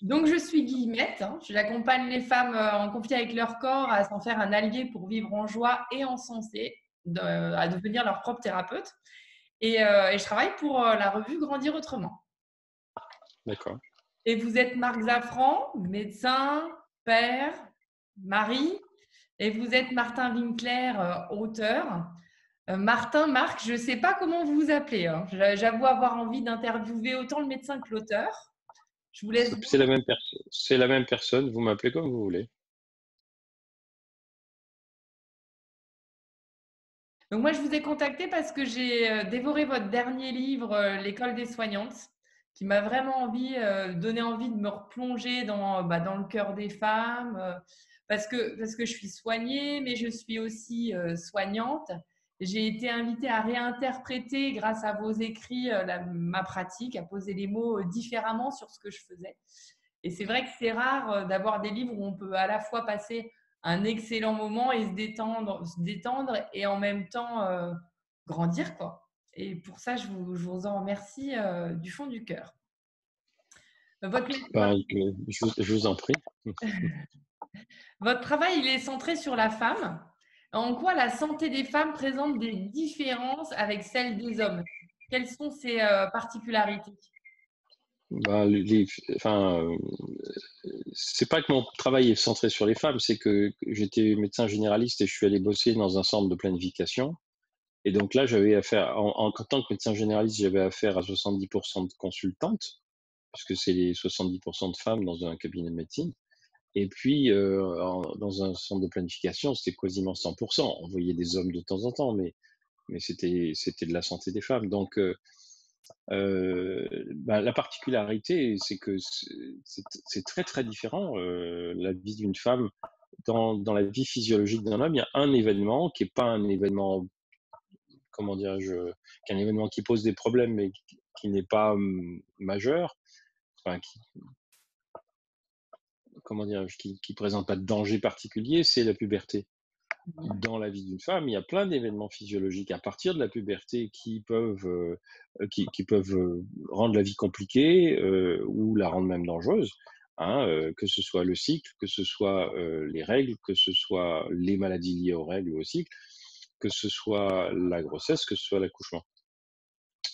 Donc, je suis Guillemette. J'accompagne les femmes en conflit avec leur corps à s'en faire un allié pour vivre en joie et en santé, à devenir leur propre thérapeute. Et je travaille pour la revue Grandir autrement. D'accord. Et vous êtes Marc Zafran, médecin, père, mari. Et vous êtes Martin Winkler, auteur. Marc, je ne sais pas comment vous vous appelez, hein. J'avoue avoir envie d'interviewer autant le médecin que l'auteur. Je vous laisse. C'est la même personne. C'est la même personne. Vous m'appelez comme vous voulez. Donc moi, je vous ai contacté parce que j'ai dévoré votre dernier livre, L'école des soignantes, qui m'a vraiment donné envie de me replonger dans le cœur des femmes, parce que je suis soignée, mais je suis aussi soignante. J'ai été invitée à réinterpréter, grâce à vos écrits, ma pratique, à poser les mots différemment sur ce que je faisais. Et c'est vrai que c'est rare d'avoir des livres où on peut à la fois passer un excellent moment et se détendre et en même temps grandir, quoi. Et pour ça, je vous en remercie du fond du cœur. Votre, Ben, je vous en prie. votre travail, il est centré sur la femme. En quoi la santé des femmes présente des différences avec celle des hommes? Quelles sont ses particularités? Ben, enfin, c'est pas que mon travail est centré sur les femmes, c'est que j'étais médecin généraliste et je suis allé bosser dans un centre de planification. Et donc là, j'avais affaire, en tant que médecin généraliste, j'avais affaire à 70% de consultantes, puisque c'est les 70% de femmes dans un cabinet de médecine. Et puis, dans un centre de planification, c'était quasiment 100%. On voyait des hommes de temps en temps, mais c'était de la santé des femmes. Donc, bah, la particularité, c'est que c'est très, très différent, la vie d'une femme dans la vie physiologique d'un homme. Il y a un événement qui est pas un événement, comment dirais-je? Qui est un événement qui pose des problèmes, mais qui n'est pas, majeur, enfin qui, comment dirais-je? Qui présente pas de danger particulier, c'est la puberté. Mhm. Dans la vie d'une femme, il y a plein d'événements physiologiques à partir de la puberté qui peuvent rendre la vie compliquée ou la rendre même dangereuse. Hein, que ce soit le cycle, que ce soit les règles, que ce soit les maladies liées aux règles ou au cycle, que ce soit la grossesse, que ce soit l'accouchement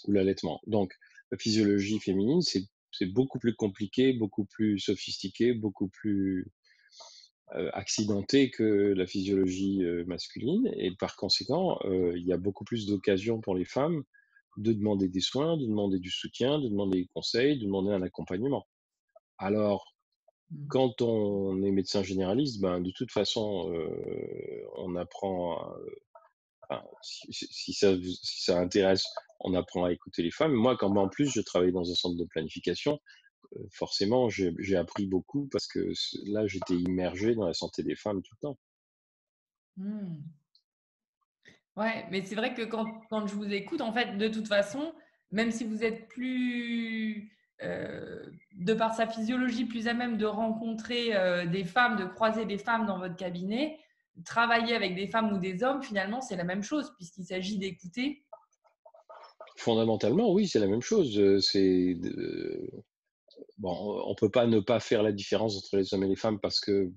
ou l'allaitement. Donc, la physiologie féminine, c'est beaucoup plus compliqué, beaucoup plus sophistiqué, beaucoup plus accidentée que la physiologie masculine, et par conséquent, il y a beaucoup plus d'occasions pour les femmes de demander des soins, de demander du soutien, de demander des conseils, de demander un accompagnement. Alors, quand on est médecin généraliste, ben, de toute façon, on apprend, enfin, si ça intéresse, on apprend à écouter les femmes. Moi, quand en plus je travaillais dans un centre de planification, forcément, j'ai appris beaucoup parce que là, j'étais immergé dans la santé des femmes tout le temps. Mhm. Ouais, mais c'est vrai que quand je vous écoute, en fait, de toute façon, même si vous êtes de par sa physiologie, plus à même de rencontrer des femmes, de croiser des femmes dans votre cabinet, travailler avec des femmes ou des hommes, finalement, c'est la même chose, puisqu'il s'agit d'écouter. Fondamentalement, oui, c'est la même chose. Bon, on peut pas ne pas faire la différence entre les hommes et les femmes parce que,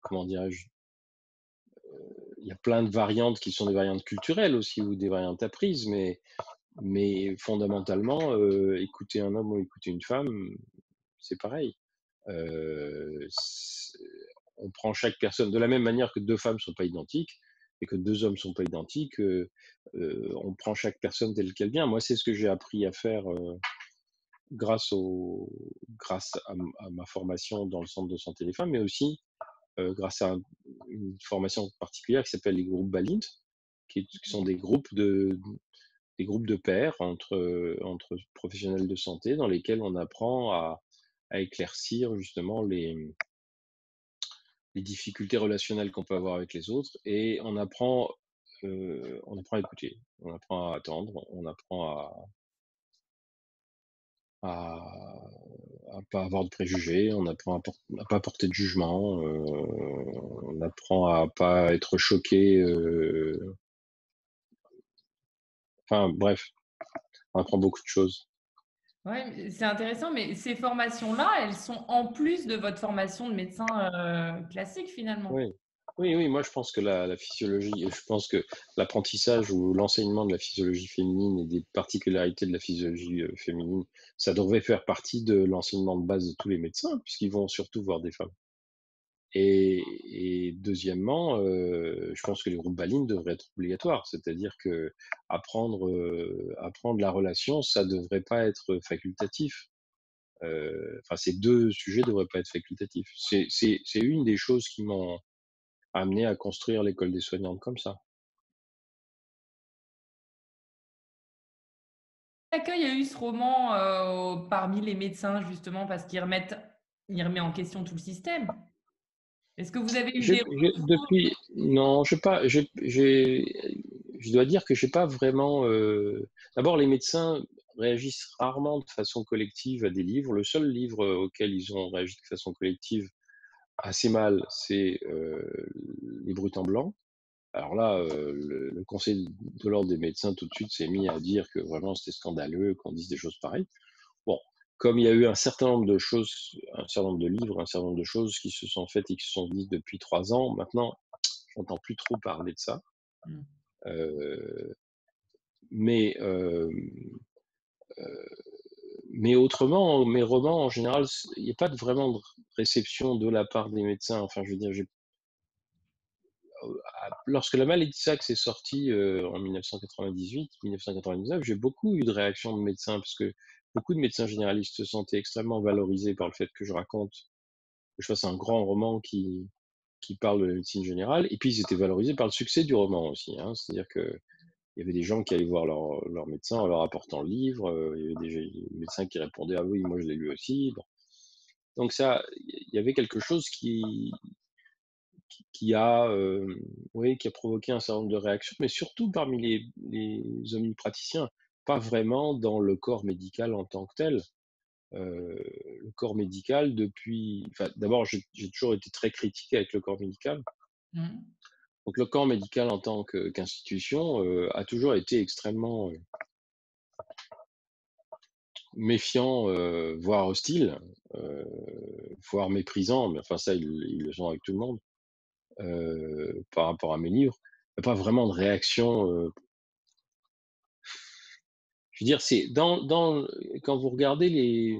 comment dirais-je, il y a plein de variantes qui sont des variantes culturelles aussi ou des variantes apprises, mais fondamentalement, écouter un homme ou écouter une femme, c'est pareil. C'est On prend chaque personne de la même manière que 2 femmes sont pas identiques et que 2 hommes sont pas identiques, on prend chaque personne telle qu'elle vient. Moi, c'est ce que j'ai appris à faire, grâce au grâce à ma formation dans le centre de santé des femmes, mais aussi, grâce à une formation particulière qui s'appelle les groupes BALINT, qui sont des groupes de pairs entre professionnels de santé dans lesquels on apprend à éclaircir justement les difficultés relationnelles qu'on peut avoir avec les autres, et on apprend à écouter, on apprend à attendre, on apprend à pas avoir de préjugés, on apprend à pas porter de jugement, on apprend à pas être choqué, enfin bref, on apprend beaucoup de choses. Ouais, c'est intéressant, mais ces formations-là, elles sont en plus de votre formation de médecin classique finalement. Oui. Oui, oui, moi je pense que la physiologie et je pense que l'apprentissage ou l'enseignement de la physiologie féminine et des particularités de la physiologie, féminine, ça devrait faire partie de l'enseignement de base de tous les médecins puisqu'ils vont surtout voir des femmes. Et deuxièmement, je pense que les groupes Baline devraient être obligatoires. C'est-à-dire qu'apprendre la relation, ça devrait pas être facultatif. Enfin, ces 2 sujets devraient pas être facultatifs. C'est une des choses qui m'ont amené à construire l'école des soignantes comme ça. Quel accueil a eu ce roman parmi les médecins justement parce il remet en question tout le système? Est-ce que vous avez eu des J'ai depuis non, j'ai pas je dois dire que j'ai pas vraiment, d'abord les médecins réagissent rarement de façon collective à des livres. Le seul livre, auquel ils ont réagi de façon collective assez mal, c'est, Les Brutes en blanc. Alors là, le conseil de l'ordre des médecins tout de suite s'est mis à dire que vraiment c'était scandaleux qu'on dise des choses pareilles. Bon, comme il y a eu un certain nombre de choses, un certain nombre de livres, un certain nombre de choses qui se sont faites et qui se sont dites depuis 3 ans, maintenant, j'entends plus trop parler de ça. mmh. Heu, mais, mais autrement, mes romans en général, il n'y a pas de vraiment de réception de la part des médecins. Enfin, je veux dire, lorsque La Maladie de Saxe est sorti, en 1998-1999, j'ai beaucoup eu de réactions de médecins parce que beaucoup de médecins généralistes se sentaient extrêmement valorisés par le fait que je fasse un grand roman qui parle de la médecine générale. Et puis ils étaient valorisés par le succès du roman aussi, hein. C'est-à-dire qu'il y avait des gens qui allaient voir leur médecin en leur apportant le livre. Il y avait des médecins qui répondaient: «Ah oui, moi je l'ai lu aussi». Bon. Donc ça, il y avait quelque chose qui a, oui, qui a provoqué un certain nombre de réactions, mais surtout parmi les omnipraticiens, pas vraiment dans le corps médical en tant que tel. Le corps médical depuis enfin, d'abord, j'ai toujours été très critique avec le corps médical. Mmh. Donc le corps médical en tant qu'institution, a toujours été extrêmement, méfiant, voire hostile, heu, voire méprisant, mais enfin ça, ils le sont avec tout le monde, par rapport à mes livres. Il y a pas vraiment de réaction, je veux dire, c'est quand vous regardez les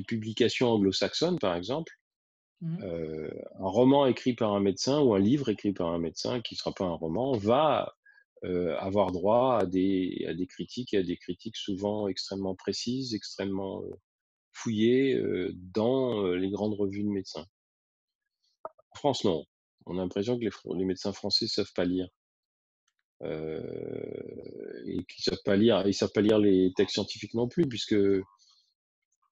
publications anglo-saxonnes, par exemple, Mmh. un roman écrit par un médecin ou un livre écrit par un médecin qui ne sera pas un roman va, avoir droit à des critiques et à des critiques souvent extrêmement précises, extrêmement, fouillées, dans, les grandes revues de médecins. En France, non. On a l'impression que les médecins français savent pas lire, et ils savent pas lire les textes scientifiques non plus puisque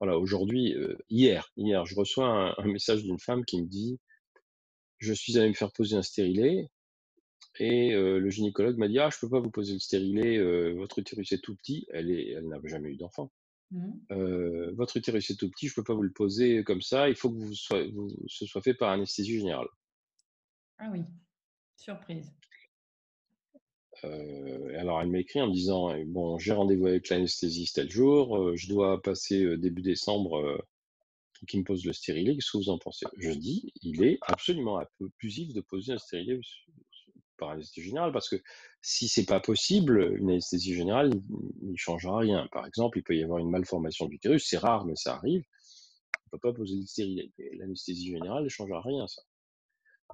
voilà, aujourd'hui, hier, je reçois un message d'une femme qui me dit: «Je suis allée me faire poser un stérilet et le gynécologue m'a dit: «Ah, je peux pas vous poser le stérilet, votre utérus est tout petit». Elle n'a jamais eu d'enfant. Mmh. «Votre utérus est tout petit, je peux pas vous le poser comme ça, il faut que ce soit fait par anesthésie générale». Ah oui, surprise. Et alors elle m'a écrit en me disant: «Bon, j'ai rendez-vous avec l'anesthésiste tel jour, je dois passer, début décembre, pour qu'il me pose le stérilet, qu'est-ce que vous en pensez?» Je dis: «Il est absolument abusif de poser un stérilet par anesthésie générale parce que si c'est pas possible, une anesthésie générale n'y changera rien. Par exemple, il peut y avoir une malformation de l'utérus, c'est rare, mais ça arrive. On peut pas poser de stérilet. Et l'anesthésie générale ne changera rien, ça.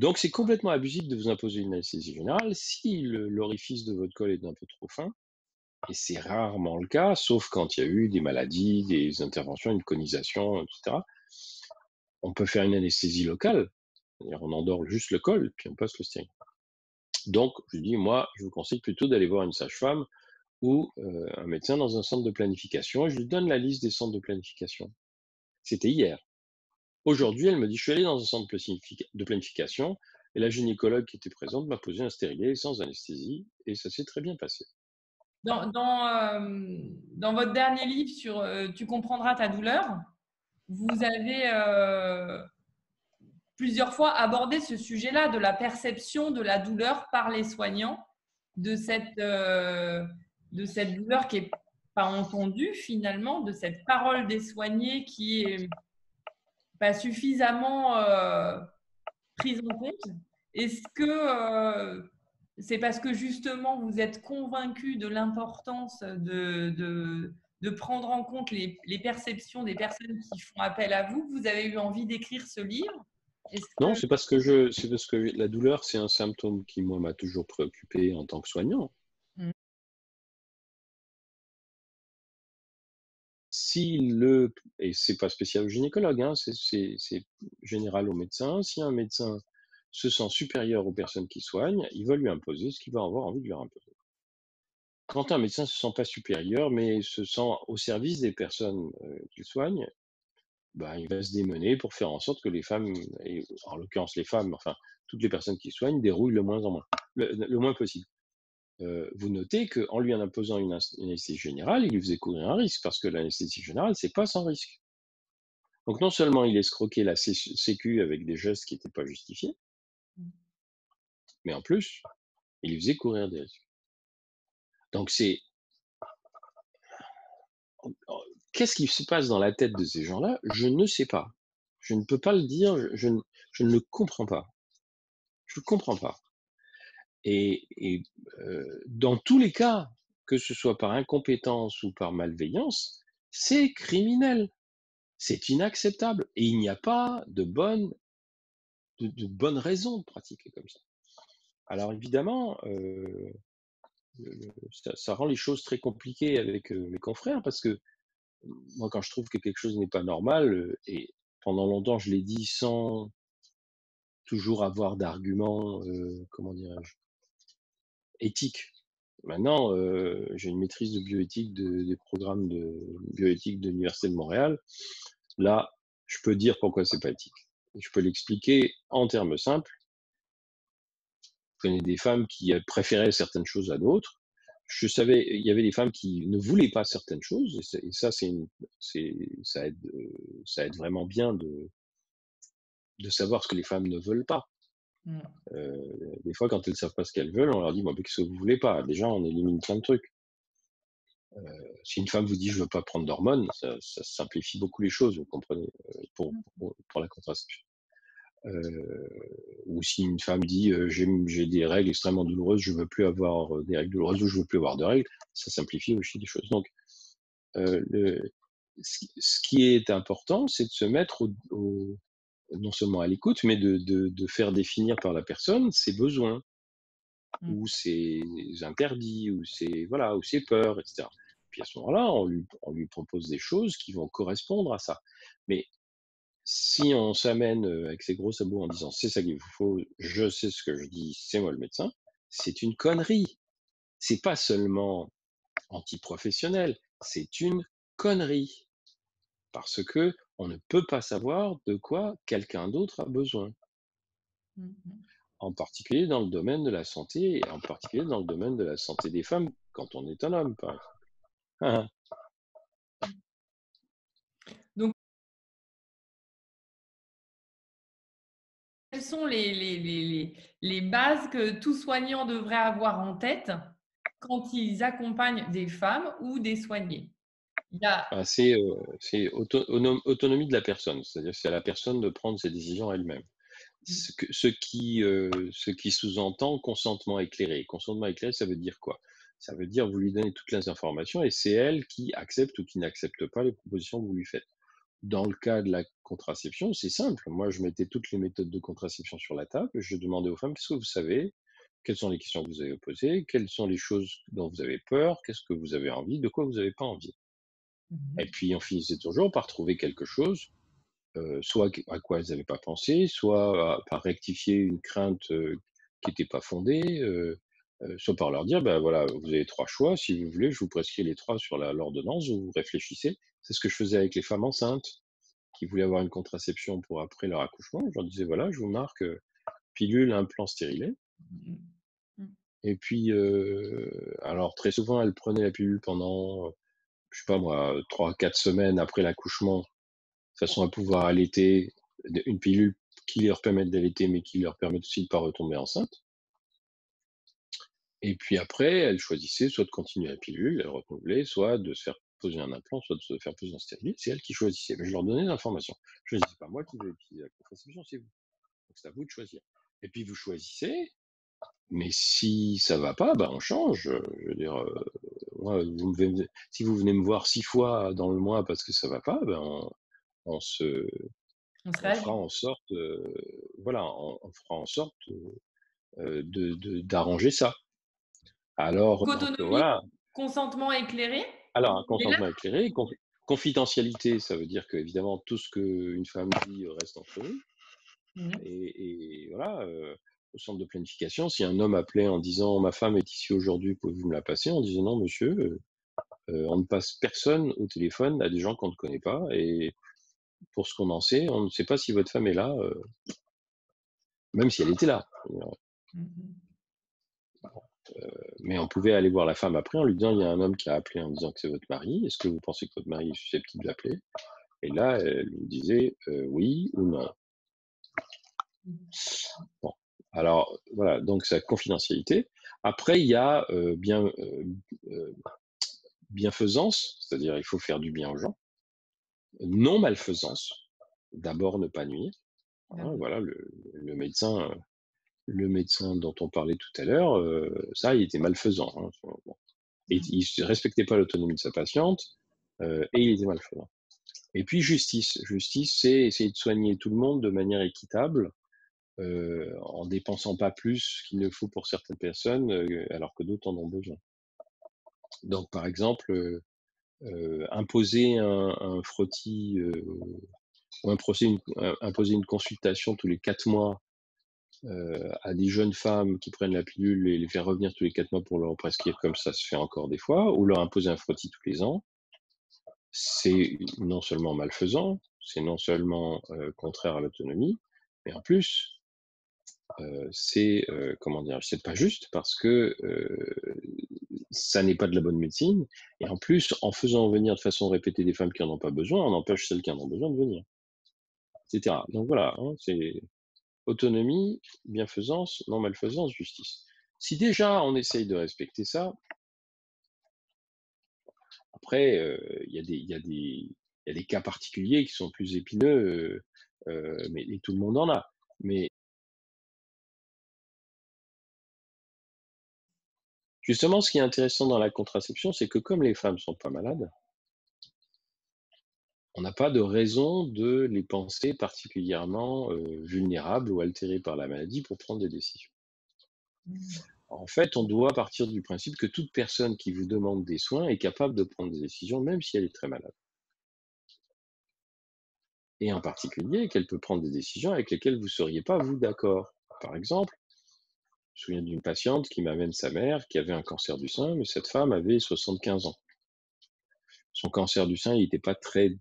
Donc c'est complètement abusif de vous imposer une anesthésie générale si l'orifice de votre col est un peu trop fin, et c'est rarement le cas, sauf quand il y a eu des maladies, des interventions, une conisation, etc. On peut faire une anesthésie locale, c'est-à-dire on endort juste le col, puis on passe le stérilet. Donc, je dis, moi, je vous conseille plutôt d'aller voir une sage-femme ou un médecin dans un centre de planification, et je lui donne la liste des centres de planification. C'était hier. Aujourd'hui, elle me dit: «Je suis allée dans un centre de planification et la gynécologue qui était présente m'a posé un stérilet sans anesthésie et ça s'est très bien passé». Dans votre dernier livre sur, «Tu comprendras ta douleur», vous avez, plusieurs fois abordé ce sujet-là de la perception de la douleur par les soignants, de cette, heu, de cette douleur qui est pas entendu finalement de cette parole des soignés qui est pas suffisamment prise en compte? Est-ce que c'est parce que justement vous êtes convaincu de l'importance de prendre en compte les perceptions des personnes qui font appel à vous que vous avez eu envie d'écrire ce livre? Est-ce Non, que c'est parce que la douleur, c'est un symptôme qui, moi, m'a toujours préoccupé en tant que soignant. Mmh. Si et c'est pas spécial au gynécologue, hein, c'est général au médecin. Si un médecin se sent supérieur aux personnes qu'il soigne, il va lui imposer ce qu'il va avoir envie de leur imposer. Quand un médecin se sent pas supérieur, mais se sent au service des personnes qu'il soigne, bah, il va se démener pour faire en sorte que les femmes, et en l'occurrence les femmes, enfin toutes les personnes qui soignent, dérouillent le moins en moins, le moins possible. Vous notez qu'en lui en imposant une anesthésie générale, il lui faisait courir un risque, parce que l'anesthésie générale, c'est pas sans risque. Donc non seulement il escroquait la sécu avec des gestes qui n'étaient pas justifiés, mais en plus, il lui faisait courir des risques. Donc c'est qu'est-ce qui se passe dans la tête de ces gens-là? Je ne sais pas. Je ne peux pas le dire, je ne le comprends pas. Je ne comprends pas. Et dans tous les cas, que ce soit par incompétence ou par malveillance, c'est criminel. C'est inacceptable et il n'y a pas de bonne raison de pratiquer comme ça. Alors évidemment, ça rend les choses très compliquées avec, mes confrères, parce que moi, quand je trouve que quelque chose n'est pas normal, et pendant longtemps je l'ai dit sans toujours avoir d'arguments, comment dirais-je? Éthiques. Maintenant, j'ai une maîtrise de bioéthique des programmes de bioéthique de l'université de Montréal. Là, je peux dire pourquoi c'est pas éthique. Je peux l'expliquer en termes simples. Je connais des femmes qui préféraient certaines choses à d'autres. Je savais, il y avait des femmes qui ne voulaient pas certaines choses, et ça, ça aide vraiment bien de savoir ce que les femmes ne veulent pas. Mmh. Des fois, quand elles ne savent pas ce qu'elles veulent, on leur dit: «Bon, mais qu'est-ce que vous voulez pas?» Déjà, on élimine plein de trucs. Si une femme vous dit: «Je veux pas prendre d'hormones», ça simplifie beaucoup les choses, vous comprenez? Pour la contraception. Heu, ou si une femme dit: «J'ai des règles extrêmement douloureuses, je veux plus avoir, des règles douloureuses», ou «Je veux plus avoir de règles», ça simplifie aussi les choses. Donc, le ce qui est important, c'est de se mettre non seulement à l'écoute, mais de faire définir par la personne ses besoins, Mmh. ou ses interdits, ou ses voilà, ou ses peurs, et cetera. Puis à ce moment-là, on lui propose des choses qui vont correspondre à ça. Mais si on s'amène, avec ses gros sabots en disant: «C'est ça qu'il vous faut, je sais ce que je dis, c'est moi le médecin», c'est une connerie. C'est pas seulement antiprofessionnel, c'est une connerie. Parce que on ne peut pas savoir de quoi quelqu'un d'autre a besoin. Mmh mh. En particulier dans le domaine de la santé, et en particulier dans le domaine de la santé des femmes, quand on est un homme, par exemple. Donc quelles sont les bases que tout soignant devrait avoir en tête quand ils accompagnent des femmes ou des soignés? Il y a Ah, c'est autonomie de la personne, c'est-à-dire que c'est à la personne de prendre ses décisions elle-même. mmh, Ce qui sous-entend consentement éclairé. Consentement éclairé, ça veut dire quoi? Ça veut dire vous lui donnez toutes les informations et c'est elle qui accepte ou qui n'accepte pas les propositions que vous lui faites. Dans le cas de la contraception, c'est simple. Moi, je mettais toutes les méthodes de contraception sur la table. Je demandais aux femmes: «Qu'est-ce que vous savez? Quelles sont les questions que vous avez posées? Quelles sont les choses dont vous avez peur? Qu'est-ce que vous avez envie? De quoi vous n'avez pas envie?» mmh Et puis on finissait toujours par trouver quelque chose, soit à quoi elles n'avaient pas pensé, soit par rectifier une crainte, qui n'était pas fondée, soit par leur dire: «Ben voilà, vous avez 3 choix, si vous voulez, je vous prescris les 3 sur l'ordonnance, vous réfléchissez». C'est ce que je faisais avec les femmes enceintes qui voulaient avoir une contraception pour après leur accouchement. Je leur disais: «Voilà, je vous marque, pilule, implant, stérilet». mmh, mmh, Et puis, alors très souvent, elles prenaient la pilule pendant, je sais pas moi, 3 4 semaines après l'accouchement, de façon à pouvoir allaiter, une pilule qui leur permette d'allaiter, mais qui leur permette aussi de ne pas retomber enceinte. Et puis après, elle choisissait soit de continuer la pilule, elle renouvelait, soit de se faire poser un implant, soit de se faire poser un stérilet. C'est elle qui choisissait. Mais je leur donnais l'information. Je ne dis: «C'est pas moi qui vais utiliser la contraception, c'est vous. Donc c'est à vous de choisir». Et puis vous choisissez, mais si ça va pas, ben on change. Je veux dire, moi, si vous venez me voir 6 fois dans le mois parce que ça va pas, ben on se On se on fera réagit. en sorte, voilà, on fera en sorte, d'arranger ça. Alors Donc donc autonomie, voilà. consentement éclairé, Alors, vous un voulez là? consentement éclairé, confidentialité, ça veut dire qu'évidemment tout ce qu'une femme dit, reste entre nous Mmh. et voilà, au centre de planification, si un homme appelait en disant: «Ma femme est ici aujourd'hui, pouvez-vous me la passer?» On disait: «Non monsieur, on ne passe personne au téléphone à des gens qu'on ne connaît pas et pour ce qu'on en sait, on ne sait pas si votre femme est là, même si elle était là». Mmh mh. Mais on pouvait aller voir la femme après en lui disant: «Il y a un homme qui a appelé en disant que c'est votre mari. Est-ce que vous pensez que votre mari est susceptible d'appeler?» Et là, elle nous disait, oui ou non. Mmh. Bon, alors voilà, donc sa confidentialité. Après, il y a, heu, bienfaisance, c'est-à-dire il faut faire du bien aux gens. Non-malfaisance, d'abord ne pas nuire, hein, D'accord. voilà le médecin dont on parlait tout à l'heure, ça, il était malfaisant, hein, bon et Mmh. il ne respectait pas l'autonomie de sa patiente, et il était malfaisant. Et puis justice. Justice, c'est essayer de soigner tout le monde de manière équitable, en dépensant pas plus qu'il ne faut pour certaines personnes, alors que d'autres en ont besoin. Donc par exemple, imposer un frottis, ou imposer une consultation tous les 4 mois, à des jeunes femmes qui prennent la pilule et les faire revenir tous les 4 mois pour leur prescrire comme ça se fait encore des fois, ou leur imposer un frottis tous les ans, c'est non seulement malfaisant, c'est non seulement, contraire à l'autonomie, mais en plus, c'est, comment dire? C'est pas juste parce que, ça n'est pas de la bonne médecine et en plus, en faisant venir de façon répétée des femmes qui en ont pas besoin, on empêche celles qui en ont besoin de venir, et cetera. Donc voilà, hein, c'est autonomie, bienfaisance, non-malfaisance, justice. Si déjà on essaye de respecter ça, après, il y a des cas particuliers qui sont plus épineux, mais et tout le monde en a. Mais justement, ce qui est intéressant dans la contraception, c'est que comme les femmes sont pas malades, on n'a pas de raison de les penser particulièrement, vulnérables ou altérées par la maladie pour prendre des décisions. Mmh. En fait, on doit partir du principe que toute personne qui vous demande des soins est capable de prendre des décisions, même si elle est très malade. Et en particulier, qu'elle peut prendre des décisions avec lesquelles vous ne seriez pas, vous, d'accord. Par exemple, je me souviens d'une patiente qui m'amène sa mère qui avait un cancer du sein, mais cette femme avait 75 ans. Son cancer du sein, il n'était pas très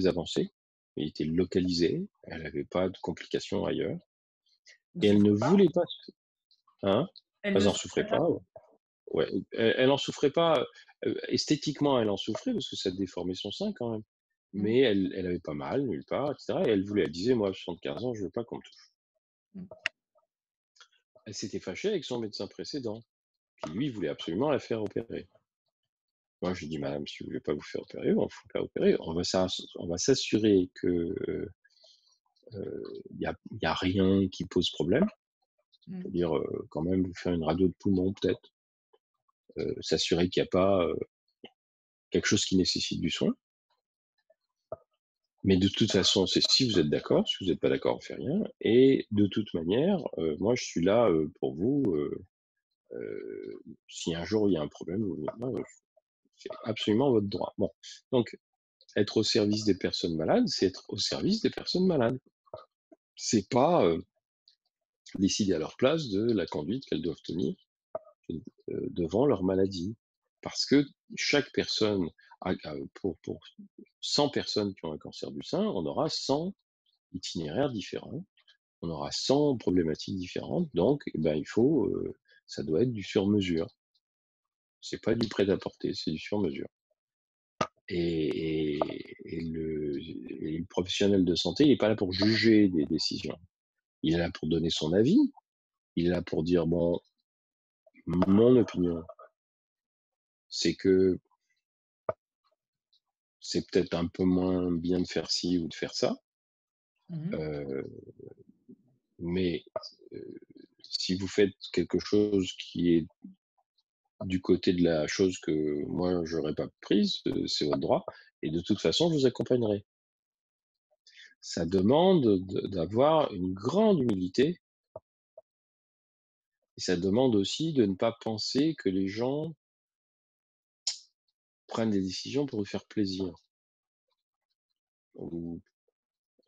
avancé, il était localisé, elle n'avait pas de complications ailleurs Elle et elle souffre ne pas? voulait pas hein? Elle Elle ne en souffrait souffrait pas? pas, ouais, elle en souffrait pas, esthétiquement, elle en souffrait parce que ça déformait son sein quand même, Mmh. mais elle avait pas mal nulle part et cetera et elle voulait, elle disait: «Moi, à 75 ans, je veux pas qu'on me touche». Mmh. Elle s'était fâchée avec son médecin précédent, qui lui voulait absolument la faire opérer. Moi, je lui dis: «Madame, si vous voulez pas vous faire opérer, on ne faut pas opérer. On va s'assurer que, il y a rien qui pose problème. Mmh. C'est-à-dire, quand même vous faire une radio de poumon peut-être, s'assurer qu'il y a pas, quelque chose qui nécessite du soin. Mais de toute façon, c'est si vous êtes d'accord, si vous n'êtes pas d'accord, on fait rien et de toute manière, moi je suis là, pour vous, si un jour il y a un problème, vous venez me voir, c'est absolument votre droit». Bon, donc être au service des personnes malades, c'est être au service des personnes malades. C'est pas, décider à leur place de la conduite qu'elles doivent tenir, devant leur maladie. Parce que chaque personne pour 100 personnes qui ont un cancer du sein, on aura 100 itinéraires différents, on aura 100 problématiques différentes, donc eh ben, il faut, ça doit être du sur mesure. C'est pas du prêt-à-porter, c'est du sur mesure et le professionnel de santé, il est pas là pour juger des décisions. Il est là pour donner son avis, il est là pour dire: «Bon, Mon opinion, c'est que c'est peut-être un peu moins bien de faire ci ou de faire ça, Mmh. heu, mais, heu, si vous faites quelque chose qui est du côté de la chose que moi j'aurais pas prise, c'est votre droit et de toute façon je vous accompagnerai. Ça demande d'avoir une grande humilité et ça demande aussi de ne pas penser que les gens prennent des décisions pour vous faire plaisir ou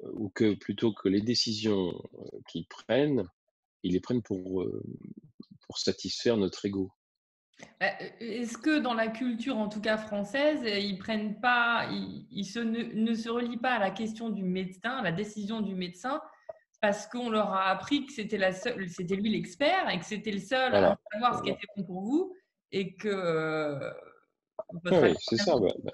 ou que plutôt que les décisions, qu'ils prennent, ils les prennent pour satisfaire notre ego. Est-ce que dans la culture, en tout cas française, ils prennent pas ils se ne se relient pas à la question du médecin, à la décision du médecin, parce qu'on leur a appris que c'était lui l'expert et que c'était le seul à Voilà. savoir ce qui était bon pour vous et que, Oui, votre oui, c'est ça, accompagnement.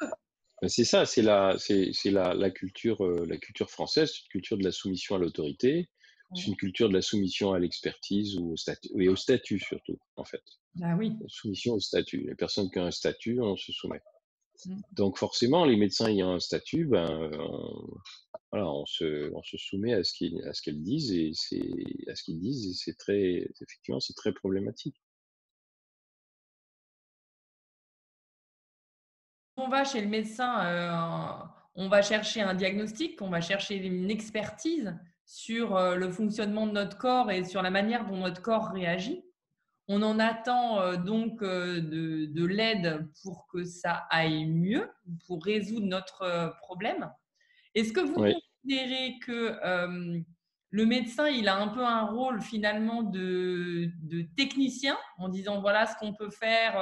c'est ça, c'est la culture française, c'est une culture de la soumission à l'autorité, c'est Ouais. une culture de la soumission à l'expertise ou au statut surtout, en fait. Bah oui. Soumission au statut. Les personnes qui ont un statut, on se soumet. Mmh. Donc forcément, les médecins ayant un statut, ben, voilà, on se soumet à ce qu'elles disent et à ce qu'ils disent et c'est très effectivement, c'est très problématique. On va chez le médecin, on va chercher un diagnostic, on va chercher une expertise sur, le fonctionnement de notre corps et sur la manière dont notre corps réagit. On en attend, donc de l'aide pour que ça aille mieux, pour résoudre notre, problème. Est-ce que vous Oui, considérez que, le médecin, il a un peu un rôle finalement de technicien en disant: «Voilà ce qu'on peut faire,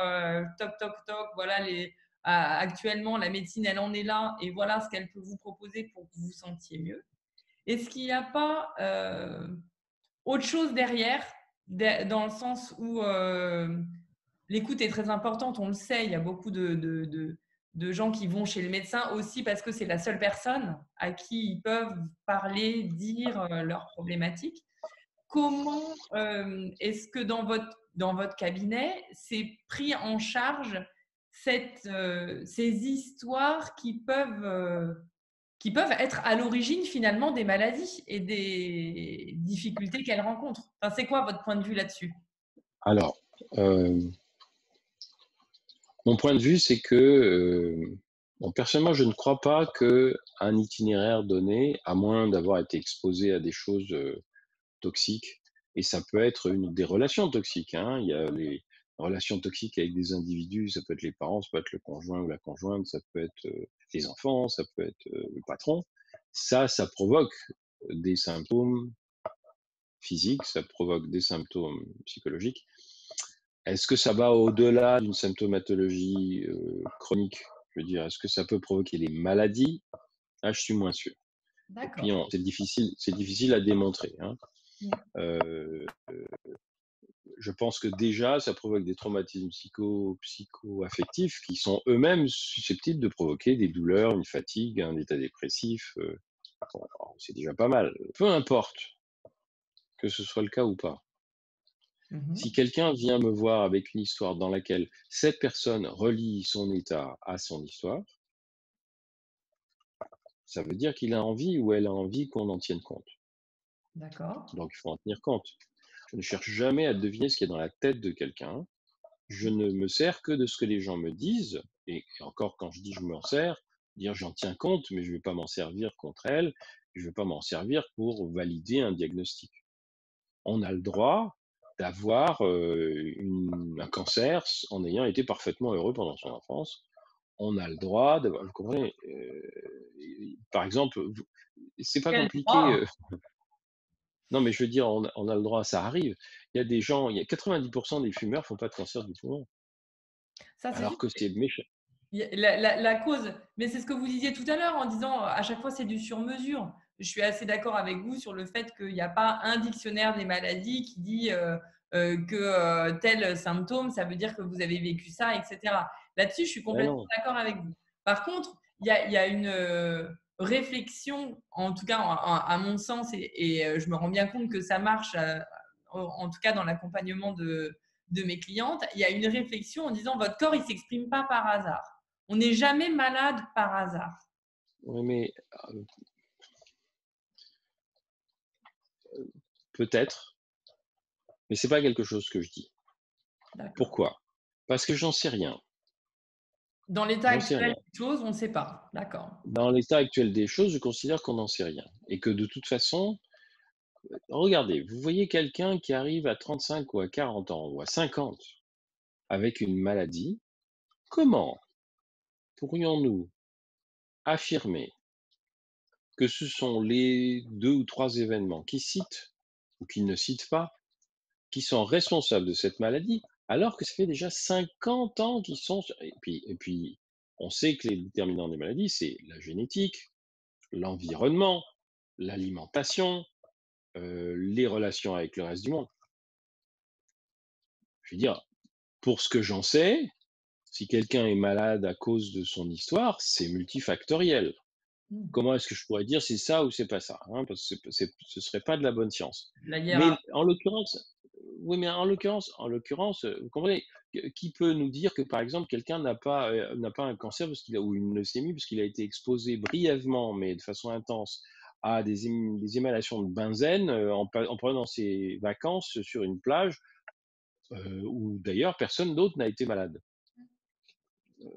toc, toc, toc, voilà actuellement la médecine elle en est là et voilà ce qu'elle peut vous proposer pour que vous vous sentiez mieux». Est-ce qu'il n'y a pas, autre chose derrière, dans le sens où, l'écoute est très importante, on le sait, il y a beaucoup de gens qui vont chez le médecin aussi parce que c'est la seule personne à qui ils peuvent parler, dire, leurs problématiques. Comment, est-ce que dans votre cabinet, c'est pris en charge ces histoires qui peuvent être à l'origine finalement des maladies et des difficultés qu'elles rencontrent? Enfin, c'est quoi votre point de vue là-dessus? alors, mon point de vue, c'est que, bon, personnellement, je ne crois pas qu'un itinéraire donné, à moins d'avoir été exposé à des choses, toxiques et ça peut être une des relations toxiques, hein. Il y a les relations toxiques avec des individus, ça peut être les parents, ça peut être le conjoint ou la conjointe, ça peut être, les enfants, ça peut être, le patron. Ça provoque des symptômes physiques, ça provoque des symptômes psychologiques. Est-ce que ça va au-delà d'une symptomatologie, chronique? Je veux dire, est-ce que ça peut provoquer des maladies? Là, je suis moins sûr et puis D'accord. c'est difficile à démontrer, hein. Mmh. Heu, je pense que déjà, ça provoque des traumatismes psycho-affectifs qui sont eux-mêmes susceptibles de provoquer des douleurs, une fatigue, un état dépressif, bon, alors c'est déjà pas mal. Peu importe que ce soit le cas ou pas. Mmh mh. Si quelqu'un vient me voir avec une histoire dans laquelle cette personne relie son état à son histoire, ça veut dire qu'il a envie ou elle a envie qu'on en tienne compte. D'accord. Donc il faut en tenir compte. Je ne cherche jamais à deviner ce qu'il y a dans la tête de quelqu'un. Je ne me sers que de ce que les gens me disent, et encore quand je dis je m'en sers, dire j'en tiens compte, mais je ne vais pas m'en servir contre elle, je ne vais pas m'en servir pour valider un diagnostic. On a le droit d'avoir un cancer en ayant été parfaitement heureux pendant son enfance. On a le droit d'avoir, vous comprenez, par exemple, c'est pas Quel compliqué. droit? Non, mais je veux dire, on a le droit, ça arrive. Il y a des gens, il y a 90% des fumeurs font pas de cancer du poumon, Ça, c'est alors sûr. que c'est méchant. Il y a la cause, mais c'est ce que vous disiez tout à l'heure en disant, à chaque fois, c'est du sur-mesure. Je suis assez d'accord avec vous sur le fait qu'il y a pas un dictionnaire des maladies qui dit, que, tel symptôme, ça veut dire que vous avez vécu ça et cetera. Là-dessus, je suis Mais complètement non, d'accord avec vous. Par contre, il y a une, réflexion, en tout cas à mon sens et je me rends bien compte que ça marche, en tout cas dans l'accompagnement de mes clientes, il y a une réflexion en disant: «Votre corps, il s'exprime pas par hasard. On n'est jamais malade par hasard». Oui, mais peut-être, mais c'est pas quelque chose que je dis. D'accord. Pourquoi? Parce que j'en sais rien, Dans l'état j'en sais actuel rien. des choses, on ne sait pas. D'accord. Dans l'état actuel des choses, je considère qu'on n'en sait rien et que de toute façon, regardez, vous voyez quelqu'un qui arrive à 35 ou à 40 ans ou à 50 avec une maladie, comment pourrions-nous affirmer que ce sont les 2 ou 3 événements qu'ils citent ou qu'ils ne citent pas, qui sont responsables de cette maladie, alors que ça fait déjà 50 ans qu'ils sont et puis on sait que les déterminants des maladies, c'est la génétique, l'environnement, l'alimentation, les relations avec le reste du monde. Je veux dire, pour ce que j'en sais, si quelqu'un est malade à cause de son histoire, c'est multifactoriel. Mmh. Comment est-ce que je pourrais dire c'est ça ou c'est pas ça, hein? Parce que ce serait pas de la bonne science. La Mais hiérarchie. en l'occurrence, oui, mais vous comprenez, qui peut nous dire que, par exemple, quelqu'un n'a pas un cancer parce qu'il a ou une leucémie parce qu'il a été exposé brièvement, mais de façon intense, à des émanations de benzène, en prenant ses vacances sur une plage, où d'ailleurs personne d'autre n'a été malade.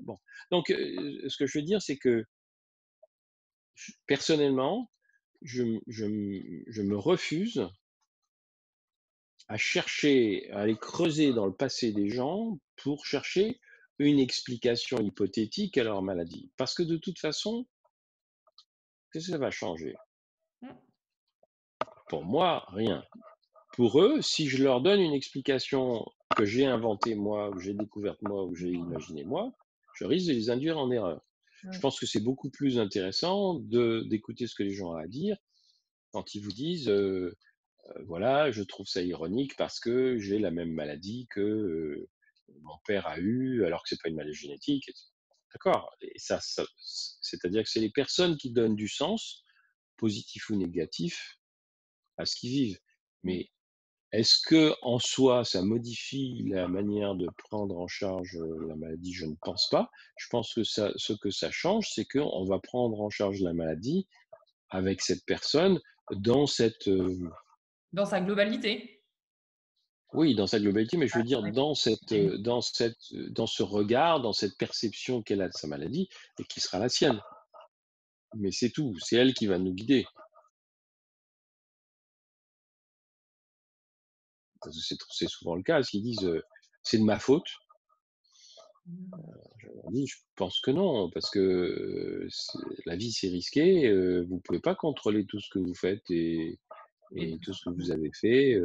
Bon, donc ce que je veux dire, c'est que personnellement, je me refuse à chercher, à aller creuser dans le passé des gens pour chercher une explication hypothétique à leur maladie. Parce que de toute façon, qu'est-ce que ça va changer? Mmh. Pour moi, rien. Pour eux, si je leur donne une explication que j'ai inventée moi, ou que j'ai découverte moi, ou que j'ai imaginée moi, je risque de les induire en erreur. Je Ouais. pense que c'est beaucoup plus intéressant d'écouter ce que les gens ont à dire quand ils vous disent voilà, je trouve ça ironique parce que j'ai la même maladie que mon père a eu, alors que c'est pas une maladie génétique. D'accord. Et c'est-à-dire que c'est les personnes qui donnent du sens, positif ou négatif, à ce qu'ils vivent. Mmh. Mais est-ce que en soi, ça modifie la manière de prendre en charge la maladie? Je ne pense pas. Je pense que ce que ça change, c'est qu'on va prendre en charge la maladie avec cette personne dans cette Dans sa globalité. oui, dans sa globalité, mais je veux dire Ouais. dans ce regard, dans cette perception qu'elle a de sa maladie et qui sera la sienne. Mais c'est tout, c'est elle qui va nous guider. Parce que c'est souvent le cas, s'ils disent, «C'est de ma faute», Mmh. je leur dis: «Je pense que non, parce que, la vie c'est risqué, vous pouvez pas contrôler tout ce que vous faites Et et tout tout ça. ce que Mmh. vous avez fait,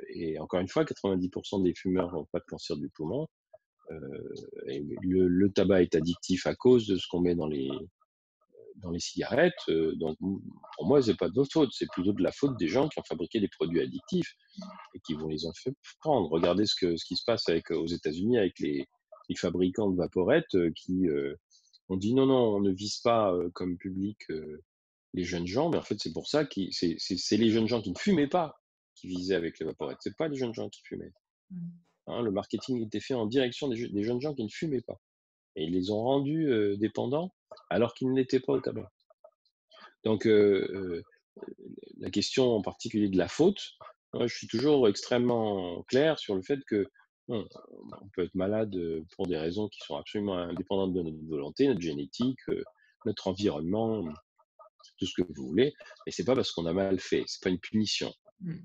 et encore une fois, 90 des fumeurs n'ont pas de cancer du poumon, et le tabac est addictif à cause de ce qu'on met dans les cigarettes, donc pour moi, c'est pas de votre faute, c'est plutôt de la faute des gens qui ont fabriqué des produits addictifs et qui vont les en fait prendre. Regardez ce qui se passe avec, aux États-Unis avec les fabricants de vaporettes, qui, ont dit: «Non, non, on ne vise pas, comme public, les jeunes gens», mais en fait, c'est pour ça c'est les jeunes gens qui ne fumaient pas qui visaient avec les vaporettes, c'est pas les jeunes gens qui fumaient, Mmh. hein. Le marketing était fait en direction des jeunes gens qui ne fumaient pas et ils les ont rendus, dépendants alors qu'ils ne l'étaient pas au tabac. Donc la question en particulier de la faute, moi je suis toujours extrêmement clair sur le fait que, bon, on peut être malade, pour des raisons qui sont absolument indépendantes de notre volonté, notre génétique, notre environnement, tout ce que vous voulez, mais c'est pas parce qu'on a mal fait, c'est pas une punition. Mmh.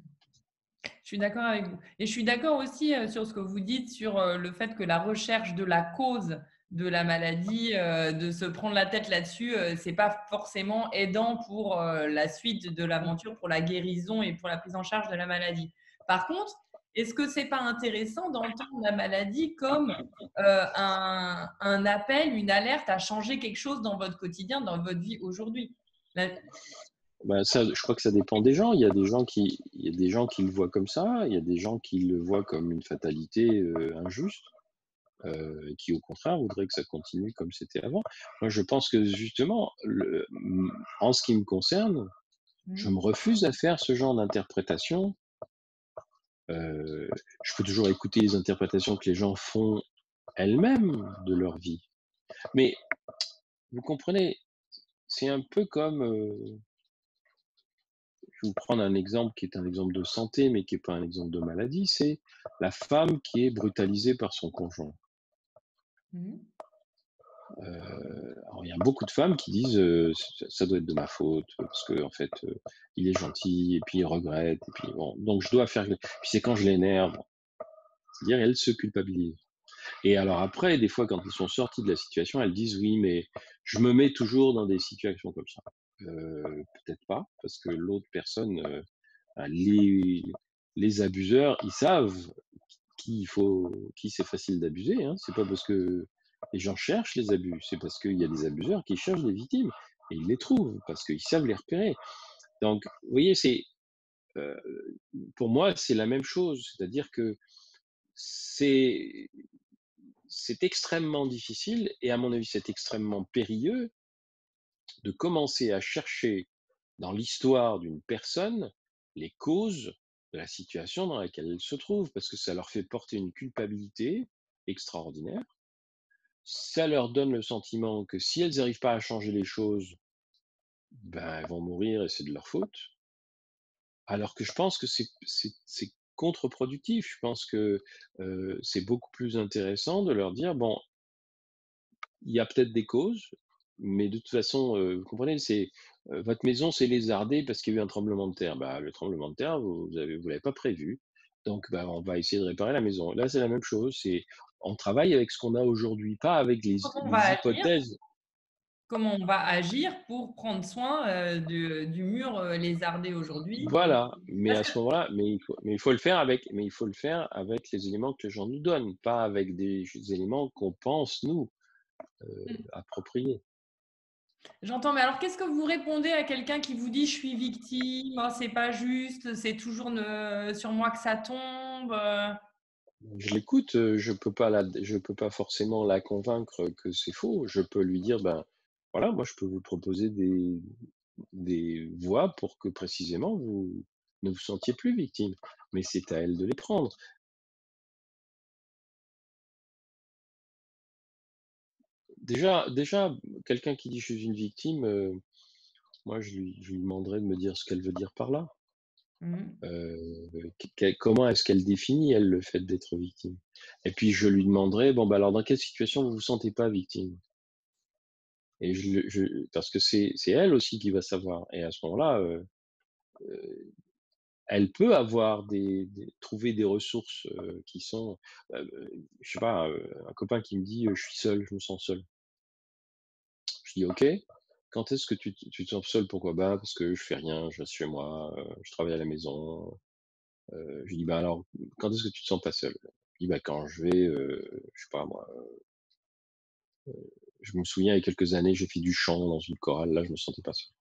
Je suis d'accord avec vous et je suis d'accord aussi, sur ce que vous dites sur, le fait que la recherche de la cause de la maladie, de se prendre la tête là-dessus, c'est pas forcément aidant pour, la suite de l'aventure, pour la guérison et pour la prise en charge de la maladie. Par contre, est-ce que c'est pas intéressant d'entendre la maladie comme, un appel, une alerte à changer quelque chose dans votre quotidien, dans votre vie aujourd'hui? La Bah, ça, je crois que ça dépend des gens. Il y a des gens qui le voient comme ça, il y a des gens qui le voient comme une fatalité, injuste. Qui au contraire voudrait que ça continue comme c'était avant. Moi, je pense que justement, en ce qui me concerne, je mmh, me refuse à faire ce genre d'interprétation Heu, je peux toujours écouter les interprétations que les gens font elles-mêmes de leur vie. Mais vous comprenez, c'est un peu comme, je vais vous prendre un exemple qui est un exemple de santé, mais qui est pas un exemple de maladie, c'est la femme qui est brutalisée par son conjoint. Mmh. Alors il y a beaucoup de femmes qui disent, «Ça doit être de ma faute, parce qu'en fait, il est gentil et puis il regrette et puis bon, donc je dois faire» puis c'est quand je l'énerve, c'est-à-dire elles se culpabilisent. Et alors après, des fois, quand elles sont sorties de la situation, elles disent: «Oui, mais je me mets toujours dans des situations comme ça». Peut-être pas, parce que l'autre personne, bah, les abuseurs, ils savent qui c'est facile d'abuser, hein. C'est pas parce que les gens cherchent les abus, c'est parce qu'il y a des abuseurs qui cherchent des victimes et ils les trouvent parce qu'ils savent les repérer. Donc, vous voyez, heu, pour moi, c'est la même chose. C'est-à-dire que c'est c'est extrêmement difficile et à mon avis, c'est extrêmement périlleux de commencer à chercher dans l'histoire d'une personne les causes de la situation dans laquelle elle se trouve, parce que ça leur fait porter une culpabilité extraordinaire. Ça leur donne le sentiment que si elles n'arrivent pas à changer les choses, ben, elles vont mourir et c'est de leur faute. Alors que je pense que c'est contre-productif. Je pense que c'est beaucoup plus intéressant de leur dire, bon, il y a peut-être des causes, mais de toute façon, vous comprenez, votre maison s'est lézardée parce qu'il y a eu un tremblement de terre. Bah, le tremblement de terre, vous l'avez pas prévu, donc bah, on va essayer de réparer la maison. Là, c'est la même chose, on travaille avec ce qu'on a aujourd'hui, pas avec Comment on va les agir? hypothèses. Comment on va agir pour prendre soin, du mur, lézardé aujourd'hui? Voilà, mais Parce à que ce moment-là, il faut le faire avec les éléments que les gens nous donnent, pas avec des éléments qu'on pense nous, mmh, appropriés. j'entends, mais alors qu'est-ce que vous répondez à quelqu'un qui vous dit: «Je suis victime, oh c'est pas juste, c'est toujours sur moi que ça tombe», Je l'écoute, je peux pas forcément la convaincre que c'est faux. Je peux lui dire: «Ben, voilà, moi je peux vous proposer des voies pour que précisément vous ne vous sentiez plus victime, mais c'est à elle de les prendre». Déjà, quelqu'un qui dit: «Je suis une victime», moi je lui demanderais de me dire ce qu'elle veut dire par là. Mmh. Comment est-ce qu'elle définit, elle, le fait d'être victime? Et puis je lui demanderais: «Bon, bah, alors dans quelle situation vous vous sentez pas victime?» Et parce que c'est elle aussi qui va savoir et à ce moment-là, heu, elle peut avoir trouver des ressources, qui sont, je sais pas, un copain qui me dit: «Je suis seul, je me sens seul». Je dis: «OK, quand est-ce que tu te sens seul? Pourquoi?» «Bah, parce que je fais rien, je reste chez moi, je travaille à la maison». Je lui dis: «Bah, alors, quand est-ce que tu te sens pas seul?» Il dit: «Bah, quand je vais, je sais pas moi, je me souviens il y a quelques années, j'ai fait du chant dans une chorale, là, je me sentais pas seul».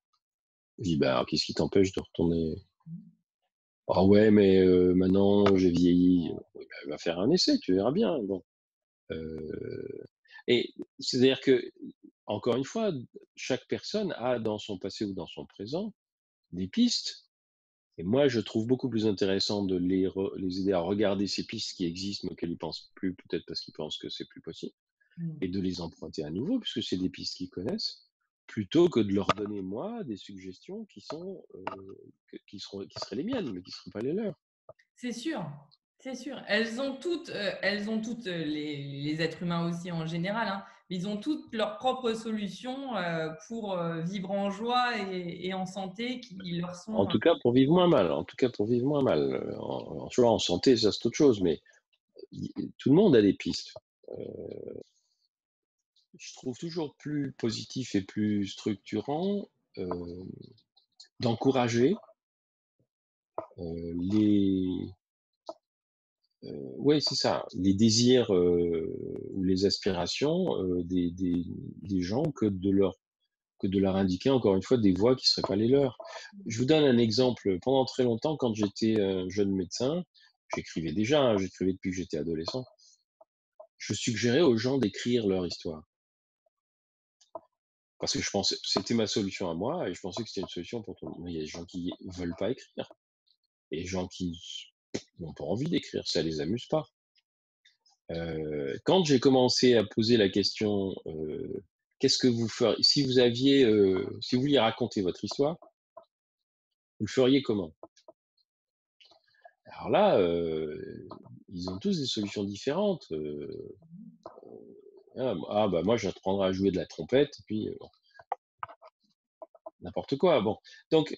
Je dis: «Bah, alors qu'est-ce qui t'empêche de retourner?» «Ah ouais, mais maintenant j'ai vieilli». Oui, bah, va faire un essai, tu verras bien, bon, heu et c'est-à-dire que, encore une fois, chaque personne a dans son passé ou dans son présent des pistes et moi je trouve beaucoup plus intéressant de les aider à regarder ces pistes qui existent, mais auxquelles ils pensent plus, peut-être parce qu'ils pensent que c'est plus possible Mmh. et de les emprunter à nouveau puisque c'est des pistes qu'ils connaissent, plutôt que de leur donner moi des suggestions qui sont, qui seraient les miennes, mais qui ne seraient pas les leurs. C'est sûr, c'est sûr. Elles ont toutes, les êtres humains aussi en général, hein, ils ont toutes leurs propres solutions, pour, vivre en joie et en santé qui leur En sont, tout cas, pour vivre moins mal, en tout cas pour vivre moins mal, tu vois, en santé, ça c'est autre chose, mais i tout le monde a des pistes. Je trouve toujours plus positif et plus structurant, heu, d'encourager, les ouais, c'est ça, les désirs, ou les aspirations, des gens que de leur indiquer encore une fois des voies qui ne seraient pas les leurs. Je vous donne un exemple, pendant très longtemps quand j'étais, jeune médecin, j'écrivais depuis que j'étais adolescent. Je suggérais aux gens d'écrire leur histoire. Parce que je pensais c'était ma solution à moi et je pensais que c'était une solution pour tout le monde. Mais il y a des gens qui veulent pas écrire et des gens qui Ils n'ont pas envie d'écrire, ça les amuse pas. Quand j'ai commencé à poser la question, qu'est-ce que vous feriez si vous aviez, si vous vouliez raconter votre histoire, vous le feriez comment? Alors là, ils ont tous des solutions différentes, ah bah, moi j'apprendrai à jouer de la trompette et puis, bon, n'importe quoi, bon. Donc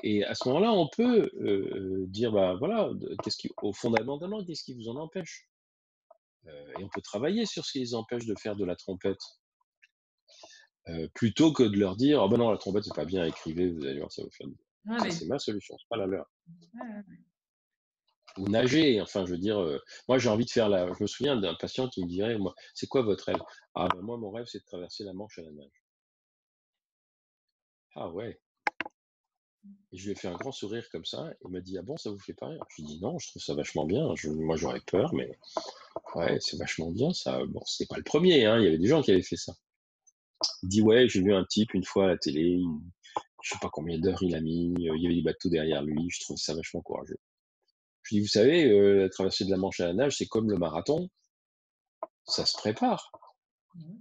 et à ce moment-là, on peut, dire, bah, voilà, qu'est-ce qui fondamentalement, qu'est-ce qui vous en empêche? Et on peut travailler sur ce qui les empêche de faire de la trompette, plutôt que de leur dire: «Ah bah non, la trompette, c'est pas bien, écrivez, vous allez voir, ça va vous faire du bien». Ouais, Ça, mais c'est ma solution, c'est pas la leur. ouais, ouais. Ou nager, enfin, je veux dire, moi, j'ai envie de faire la je me souviens d'un patient qui me dirait, moi: «C'est quoi votre rêve?» «Ah bah, moi, mon rêve, c'est de traverser la Manche à la nage». «Ah ouais?» Et je lui ai fait un grand sourire comme ça. Il m'a dit: «Ah bon, ça vous fait pas rire?» Je lui ai dit: «Non, je trouve ça vachement bien. Moi, j'aurais peur, mais ouais, c'est vachement bien ça». Bon, c'était pas le premier, hein, il y avait des gens qui avaient fait ça. Il dit: «Ouais, j'ai vu un type une fois à la télé, je sais pas combien d'heures il a mis, il y avait des bateaux derrière lui, je trouve ça vachement courageux». Je lui dis: «Vous savez, la traversée de la Manche à la nage, c'est comme le marathon, ça se prépare. Mmh.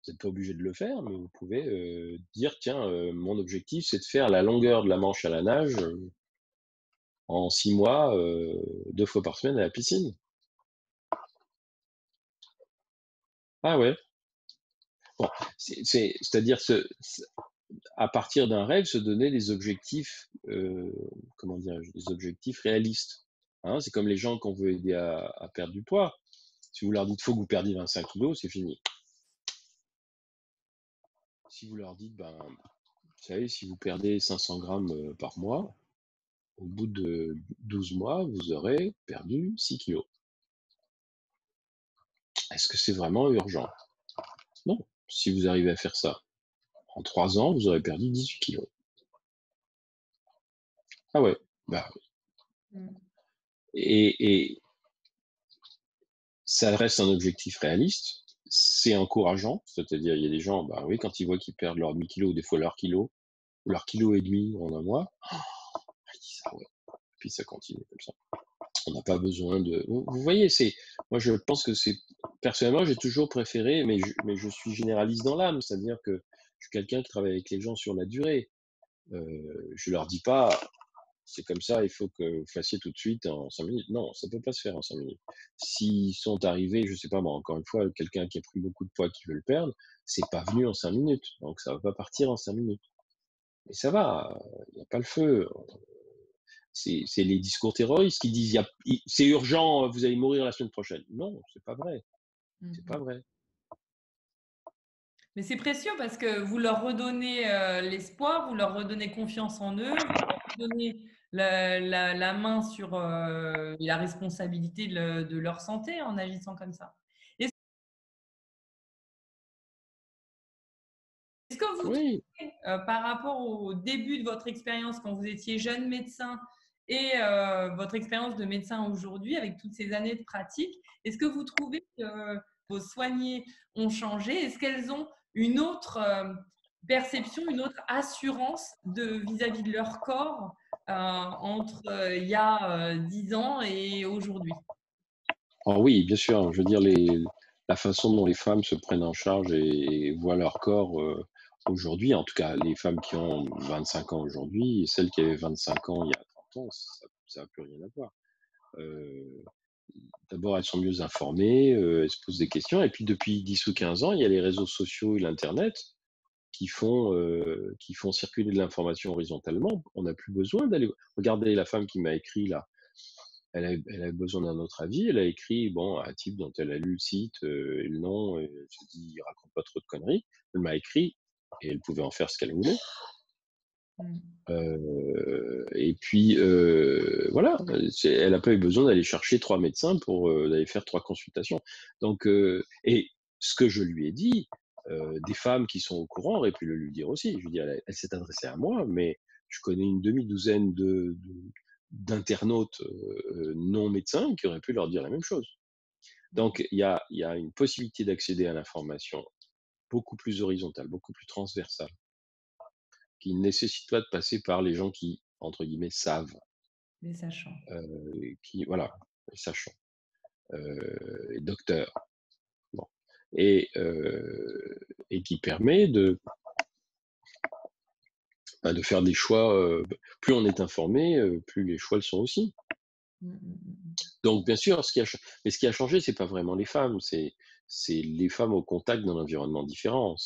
Vous n'êtes pas obligé de le faire, mais vous pouvez, dire: "Tiens, mon objectif, c'est de faire la longueur de la Manche à la nage, en 6 mois, 2 fois par semaine à la piscine". Ah ouais? Bon, c'est-à-dire à partir d'un rêve, se donner des objectifs, comment dirais-je? Des objectifs réalistes, hein. C'est comme les gens qu'on veut aider à perdre du poids. Si vous leur dites: «Faut que vous perdiez 25 kilos», c'est fini. Si vous leur dites: «Ben, vous savez, si vous perdez 500 grammes, par mois, au bout de 12 mois, vous aurez perdu 6 kilos». Est-ce que c'est vraiment urgent? Non. Si vous arrivez à faire ça, en 3 ans, vous aurez perdu 18 kilos. Ah ouais, bah, Mmh. et ça reste un objectif réaliste, c'est encourageant, c'est-à-dire il y a des gens, bah oui, quand ils voient qu'ils perdent leur demi-kilo, des fois leur kilo ou leur kilo et demi en un mois, ils disent: «Ah ouais», puis ça continue comme ça. On n'a pas besoin de vous voyez, moi je pense que c'est personnellement, j'ai toujours préféré, mais je suis généraliste dans l'âme, c'est-à-dire que je suis quelqu'un qui travaille avec les gens sur la durée. Je leur dis pas: «C'est comme ça, il faut que vous fassiez tout de suite en 5 minutes». Non, ça peut pas se faire en 5 minutes. S'ils sont arrivés, je sais pas moi, encore une fois, quelqu'un qui a pris beaucoup de poids, qui veut le perdre, c'est pas venu en 5 minutes, donc ça va pas partir en 5 minutes. Mais ça va, il y a pas le feu. C'est les discours terroristes qui disent: «C'est urgent, vous allez mourir la semaine prochaine». Non, c'est pas vrai, Mmh c'est pas mh. vrai. Mais c'est précieux parce que vous leur redonnez, l'espoir, vous leur redonnez confiance en eux, vous leur redonnez la main sur, la responsabilité de leur santé en agissant comme ça. Est-ce est-ce que vous Oui, trouvez, par rapport au début de votre expérience quand vous étiez jeune médecin et votre expérience de médecin aujourd'hui avec toutes ces années de pratique, est-ce que vous trouvez que vos soignés ont changé? Est-ce qu'elles ont une autre, perception, une autre assurance vis-à-vis de leur corps, entre, il y a, 10 ans et aujourd'hui? ah oui, bien sûr, je veux dire la façon dont les femmes se prennent en charge et voient leur corps, aujourd'hui, en tout cas les femmes qui ont 25 ans aujourd'hui et celles qui avaient 25 ans il y a 30 ans, ça a plus rien à voir. Heu, D'abord elles sont mieux informées, elles se posent des questions et puis depuis 10 ou 15 ans, il y a les réseaux sociaux et l'internet qui font circuler de l'information horizontalement. On n'a plus besoin d'aller regardez la femme qui m'a écrit là, elle a besoin d'un autre avis. Elle a écrit, bon, un type dont elle a lu le site, et le nom, et elle s'est dit: «Il raconte pas trop de conneries». Elle m'a écrit et elle pouvait en faire ce qu'elle voulait. Mmh. Et puis, voilà, elle a pas eu besoin d'aller chercher 3 médecins pour, d'aller faire 3 consultations. Donc, et ce que je lui ai dit, des femmes qui sont au courant auraient pu le lui dire aussi. Je veux dire, elle s'est adressée à moi, mais je connais une demi-douzaine d'internautes, non médecins qui auraient pu leur dire la même chose. Donc il y a une possibilité d'accéder à l'information beaucoup plus horizontale, beaucoup plus transversale, qui ne nécessite pas de passer par les gens qui, entre guillemets, «savent». Les sachants. qui voilà, sachant, et docteur, bon et et qui permet de faire des choix, plus on est informé, plus les choix le sont aussi. Mmh, mmh, mmh. Donc bien sûr, ce qui a changé, c'est pas vraiment les femmes, c'est les femmes au contact d'un environnement différent.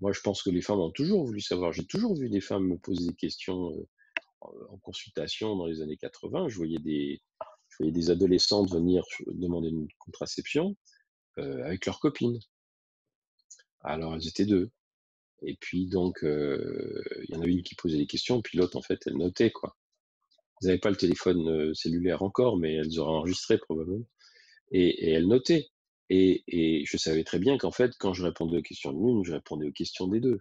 Moi, je pense que les femmes ont toujours voulu savoir. J'ai toujours vu des femmes me poser des questions, en consultation dans les années 80. Je voyais des adolescentes venir demander une contraception, avec leurs copines. Alors elles étaient 2 et puis donc il y en avait une qui posait des questions, puis l'autre, en fait, elle notait, quoi. Elles avaient pas le téléphone, cellulaire encore, mais elles auraient enregistré probablement. Et elle notait. Et je savais très bien qu'en fait, quand je répondais aux questions de l'une, je répondais aux questions des 2.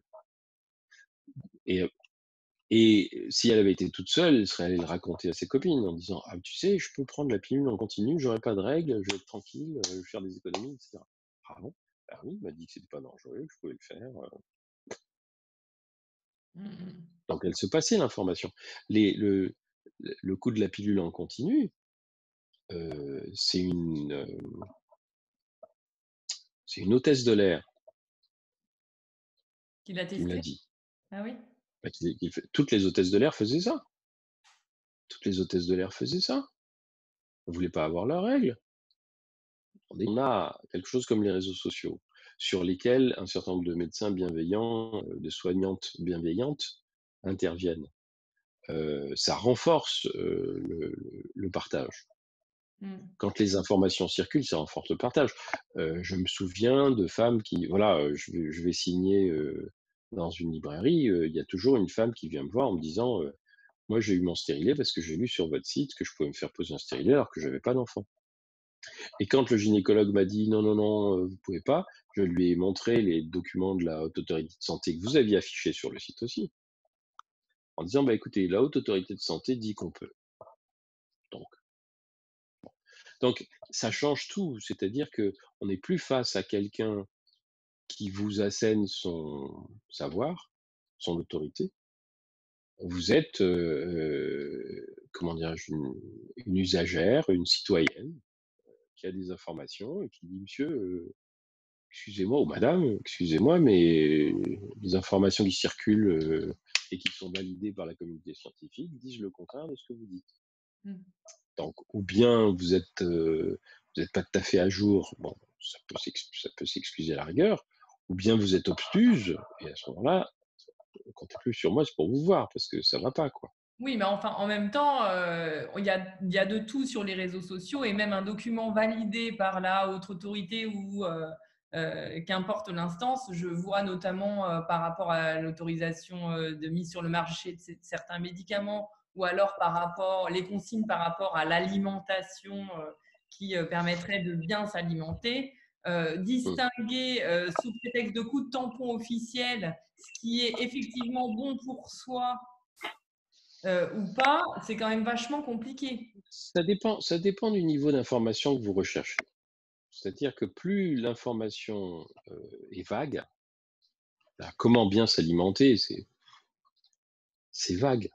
Et si elle avait été toute seule, elle serait allée le raconter à ses copines en disant: «Ah, tu sais, je peux prendre la pilule en continu, j'aurai pas de règles, je vais être tranquille, je vais faire des économies» et cetera. «Ah bon? Bah oui, il m'a dit que c'était pas dangereux, que je pouvais le faire», Mmh mh. donc elle se passait l'information. Les le coup de la pilule en continu, c'est une hôtesse de l'air Qui l'a qui me l'a testé? dit. Ah oui? Bah, toutes les hôtesses de l'air faisaient ça. Toutes les hôtesses de l'air faisaient ça. Elles voulaient pas avoir leurs règles. On a quelque chose comme les réseaux sociaux, sur lesquels un certain nombre de médecins bienveillants, de soignantes bienveillantes interviennent. Ça renforce, le partage. Mmh. Quand les informations circulent, ça renforce le partage. Je me souviens de femmes qui voilà, je vais signer, dans une librairie, il y a toujours une femme qui vient me voir en me disant, «Moi, j'ai eu mon stérilet parce que j'ai lu sur votre site que je pouvais me faire poser un stérilet alors que j'avais pas d'enfant». Et quand le gynécologue m'a dit: «Non, non, non, vous pouvez pas», je lui ai montré les documents de la Haute Autorité de Santé que vous aviez affichés sur le site aussi, en disant: «Bah, écoutez, la Haute Autorité de Santé dit qu'on peut». Donc donc ça change tout, c'est-à-dire qu'on n'est plus face à quelqu'un qui vous assène son savoir, son autorité. Vous êtes, comment dirais-je? Une usagère, une citoyenne qui a des informations et qui dit: «Monsieur, excusez-moi ou madame, excusez-moi, mais les informations qui circulent, et qui sont validées par la communauté scientifique disent le contraire de ce que vous dites. Mmh. Donc ou bien vous êtes pas tout à fait à jour, bon, ça peut s'excuser à la rigueur, ou bien vous êtes obtuse et à ce moment-là, comptez plus sur moi, c'est pour vous voir parce que ça va pas, quoi». Oui, mais enfin, en même temps, il y a de tout sur les réseaux sociaux et même un document validé par la haute autorité ou qu'importe l'instance. Je vois notamment, par rapport à l'autorisation, de mise sur le marché de certains médicaments ou alors par rapport les consignes par rapport à l'alimentation, qui, permettrait de bien s'alimenter. Mmh. Distinguer, sous prétexte de coup de tampon officiel, ce qui est effectivement bon pour soi ou pas, c'est quand même vachement compliqué. Ça dépend du niveau d'information que vous recherchez. C'est-à-dire que plus l'information, est vague, bah, comment bien s'alimenter, c'est vague.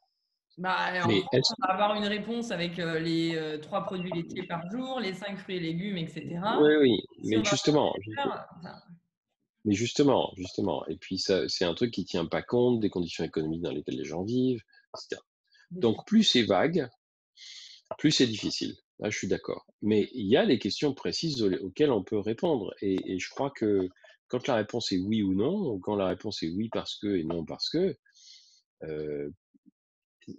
Bah, en Mais France, est-ce on va avoir une réponse avec, les, 3 produits laitiers par jour, les 5 fruits et légumes et cetera. Oui, oui, Si on va voir ailleurs, enfin, mais justement et puis ça, c'est un truc qui tient pas compte des conditions économiques dans lesquelles les gens vivent, et cetera. des Donc plus c'est vague, plus c'est difficile. Là, je suis d'accord. Mais il y a des questions précises auxquelles on peut répondre et je crois que quand la réponse est oui ou non, ou quand la réponse est oui parce que et non parce que, heu,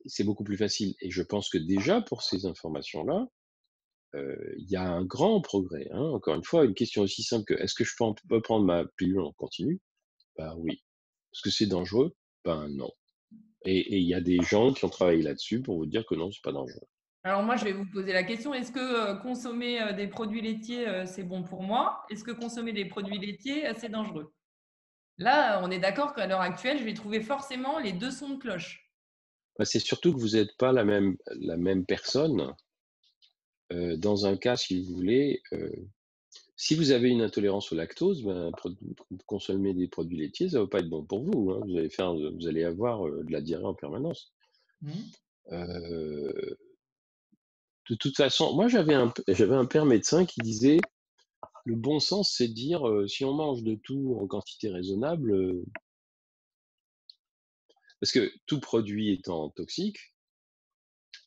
c'est beaucoup plus facile et je pense que déjà pour ces informations-là, il y a un grand progrès, hein. Encore une fois, une question aussi simple que: «Est-ce que je peux prendre ma pilule en continu?» Ben oui. Est-ce que c'est dangereux? Ben non. Et il y a des gens qui ont travaillé là-dessus pour vous dire que non, c'est pas dangereux. alors moi, je vais vous poser la question, est-ce que, consommer, des produits laitiers, c'est bon pour moi? Est-ce que consommer des produits laitiers, c'est dangereux? Là, on est d'accord qu'à l'heure actuelle, je vais trouver forcément les 2 sons de cloche. Bah, c'est surtout que vous êtes pas la même personne. Dans un cas, si vous voulez, si vous avez une intolérance au lactose, ben, consommer des produits laitiers, ça va pas être bon pour vous, hein. Vous allez avoir, de la diarrhée en permanence. Mmh. Heu, de toute façon, moi j'avais un père médecin qui disait: «Le bon sens, c'est de dire, si on mange de tout en quantité raisonnable, parce que tout produit étant toxique,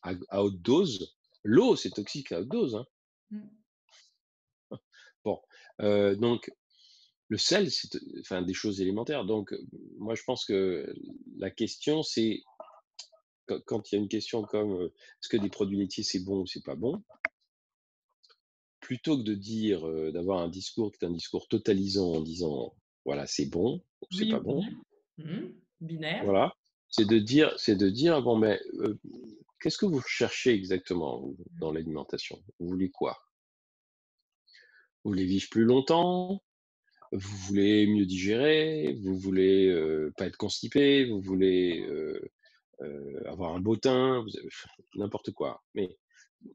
à haute dose, l'eau, c'est toxique à haute dose, hein. Mmh. Bon, donc le sel, enfin des choses élémentaires. Donc, moi je pense que la question c'est quand il y a une question comme, est-ce que des produits laitiers c'est bon ou c'est pas bon? Plutôt que de dire, d'avoir un discours qui est un discours totalisant en disant: «Voilà, c'est bon ou c'est Oui pas ou bon», non. Mmh. Binaire. voilà, c'est de dire: «Bon, ben, qu'est-ce que vous cherchez exactement vous, dans l'alimentation? Vous voulez quoi? Vous voulez vivre plus longtemps? Vous voulez mieux digérer? Vous voulez, pas être constipé? Vous voulez, avoir un beau teint? Vous avez n'importe quoi, mais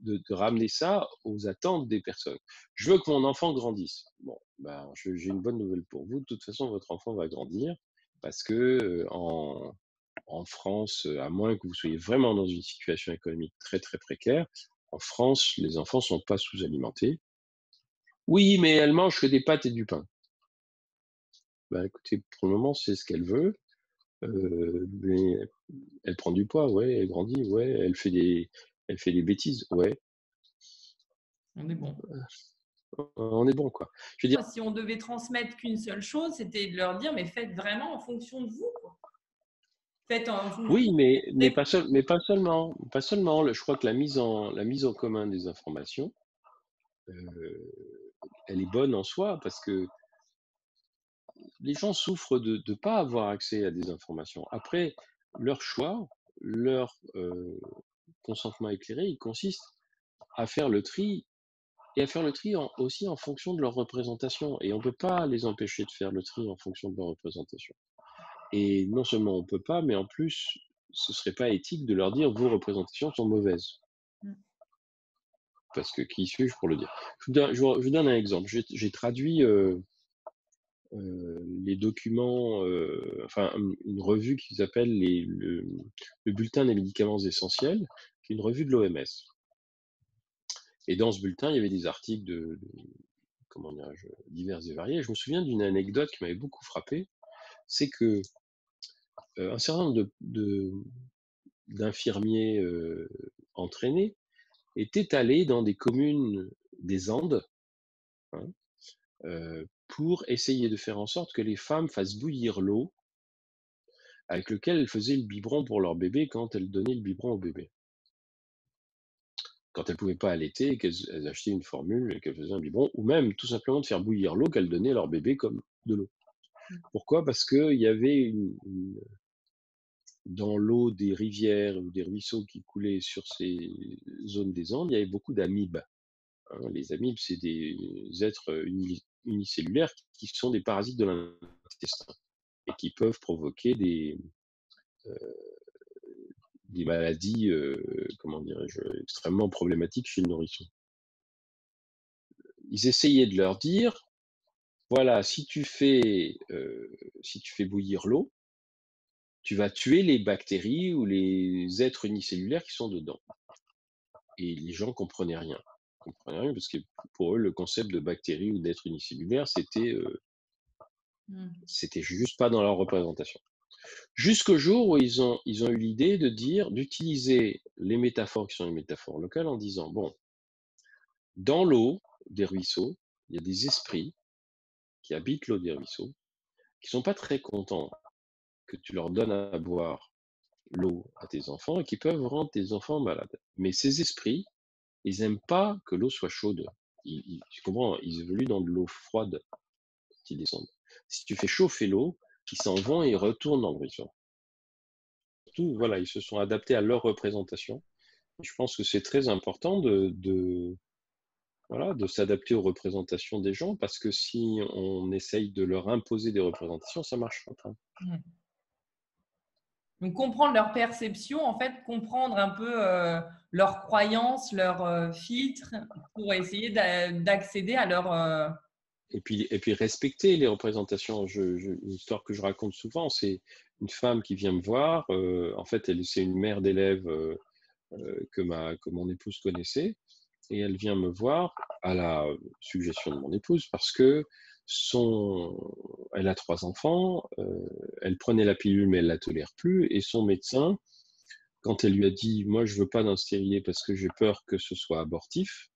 de ramener ça aux attentes des personnes. Je veux que mon enfant grandisse. Bon, ben, j'ai une bonne nouvelle pour vous. De toute façon, votre enfant va grandir parce que, en France, à moins que vous soyez vraiment dans une situation économique très, très précaire, en France, les enfants sont pas sous-alimentés. «Oui, mais elle mange que des pâtes et du pain». Bah, écoutez, pour le moment, c'est ce qu'elle veut, mais elle prend du poids, ouais, elle grandit, ouais, elle fait des bêtises, ouais, On est bon. on est bon, quoi. Je veux dire, Si on devait transmettre qu'une seule chose, c'était de leur dire: «Mais faites vraiment en fonction de vous, quoi. Faites en fonction oui, mais des». pas seulement. Je crois que la mise en commun des informations, heu, elle est bonne en soi parce que les gens souffrent de ne pas avoir accès à des informations. Après, leur choix, leur, consentement éclairé, il consiste à faire le tri et à faire le tri aussi en fonction de leur représentation et on ne peut pas les empêcher de faire le tri en fonction de leur représentation et non seulement on peut pas, mais en plus, ce serait pas éthique de leur dire: «Vos représentations sont mauvaises». Mmh. Parce que qui suis-je pour le dire? Je vous donne un exemple. J'ai traduit, les documents, enfin, une revue qui s'appelle le Bulletin des médicaments essentiels, qui est une revue de l'OMS et dans ce bulletin, il y avait des articles de comment dirais-je? Divers et variés. Je me souviens d'une anecdote qui m'avait beaucoup frappé, c'est que, un certain nombre d'infirmiers, entraînés étaient allés dans des communes des Andes, hein, pour essayer de faire en sorte que les femmes fassent bouillir l'eau avec lequel elles faisaient le biberon pour leur bébé quand elles donnaient le biberon au bébé. Quand elles pouvaient pas allaiter et qu'elles achetaient une formule et qu'elles faisaient un biberon ou même tout simplement de faire bouillir l'eau qu'elles donnaient à leur bébé comme de l'eau. Pourquoi? Parce qu'il y avait dans l'eau des rivières ou des ruisseaux qui coulaient sur ces zones des Andes, il y avait beaucoup d'amibes, hein. Les amibes, c'est des êtres unicellulaires qui sont des parasites de l'intestin et qui peuvent provoquer des maladies, comment dirais-je, extrêmement problématiques chez le nourrisson. Ils essayaient de leur dire: «Voilà, si tu fais bouillir l'eau, tu vas tuer les bactéries ou les êtres unicellulaires qui sont dedans». Et les gens comprenaient rien. Ils comprenaient rien parce que pour eux, le concept de bactéries ou d'être unicellulaire, Mmh. c'était juste pas dans leur représentation. Jusqu'au jour où ils ont eu l'idée d'utiliser les métaphores qui sont les métaphores locales en disant: «Bon, dans l'eau des ruisseaux, il y a des esprits qui habitent l'eau des ruisseaux, qui sont pas très contents que tu leur donnes à boire l'eau à tes enfants et qui peuvent rendre tes enfants malades. Mais ces esprits, ils aiment pas que l'eau soit chaude. Tu comprends? Ils évoluent dans de l'eau froide quand ils descendent. Si tu fais chauffer l'eau, ils s'en vont et ils retournent dans le ruisseau. Surtout, voilà, ils se sont adaptés à leur représentation. Je pense que c'est très important voilà, de s'adapter aux représentations des gens parce que si on essaye de leur imposer des représentations, ça marchera pas. Mmh. Donc comprendre leur perception, en fait, comprendre un peu, leurs croyances, leurs, filtres pour essayer d'accéder à leur, Et puis respecter les représentations. Une histoire que je raconte souvent, c'est une femme qui vient me voir. En fait, c'est une mère d'élève. que mon épouse connaissait, et elle vient me voir à la suggestion de mon épouse parce que elle a 3 enfants, elle prenait la pilule mais elle la tolère plus, et son médecin, quand elle lui a dit: «Moi je veux pas d'un stérilet parce que j'ai peur que ce soit abortif»,